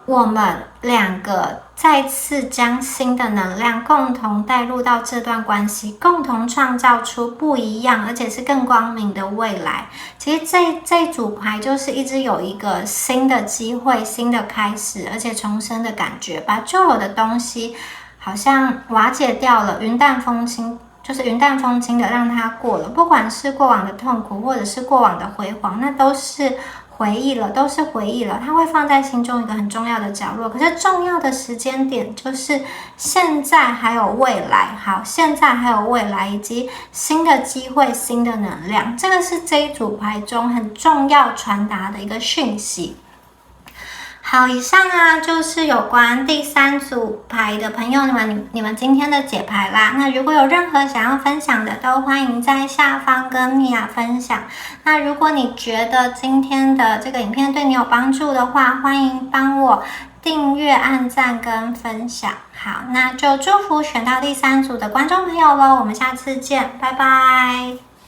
我们两个再次将新的能量共同带入到这段关系，共同创造出不一样而且是更光明的未来。其实这组牌就是一直有一个新的机会、新的开始，而且重生的感觉，把旧有的东西好像瓦解掉了，云淡风轻，就是云淡风轻的让它过了。不管是过往的痛苦，或者是过往的辉煌，那都是回忆了，都是回忆了，它会放在心中一个很重要的角落。可是重要的时间点就是现在还有未来，好，现在还有未来，以及新的机会、新的能量，这个是这一组牌中很重要传达的一个讯息。好，以上啊就是有关第3组牌的朋友们，你们今天的解牌啦。那如果有任何想要分享的，都欢迎在下方跟米娅分享。那如果你觉得今天的这个影片对你有帮助的话，欢迎帮我订阅、按赞跟分享。好，那就祝福选到第3组的观众朋友咯，我们下次见，拜拜。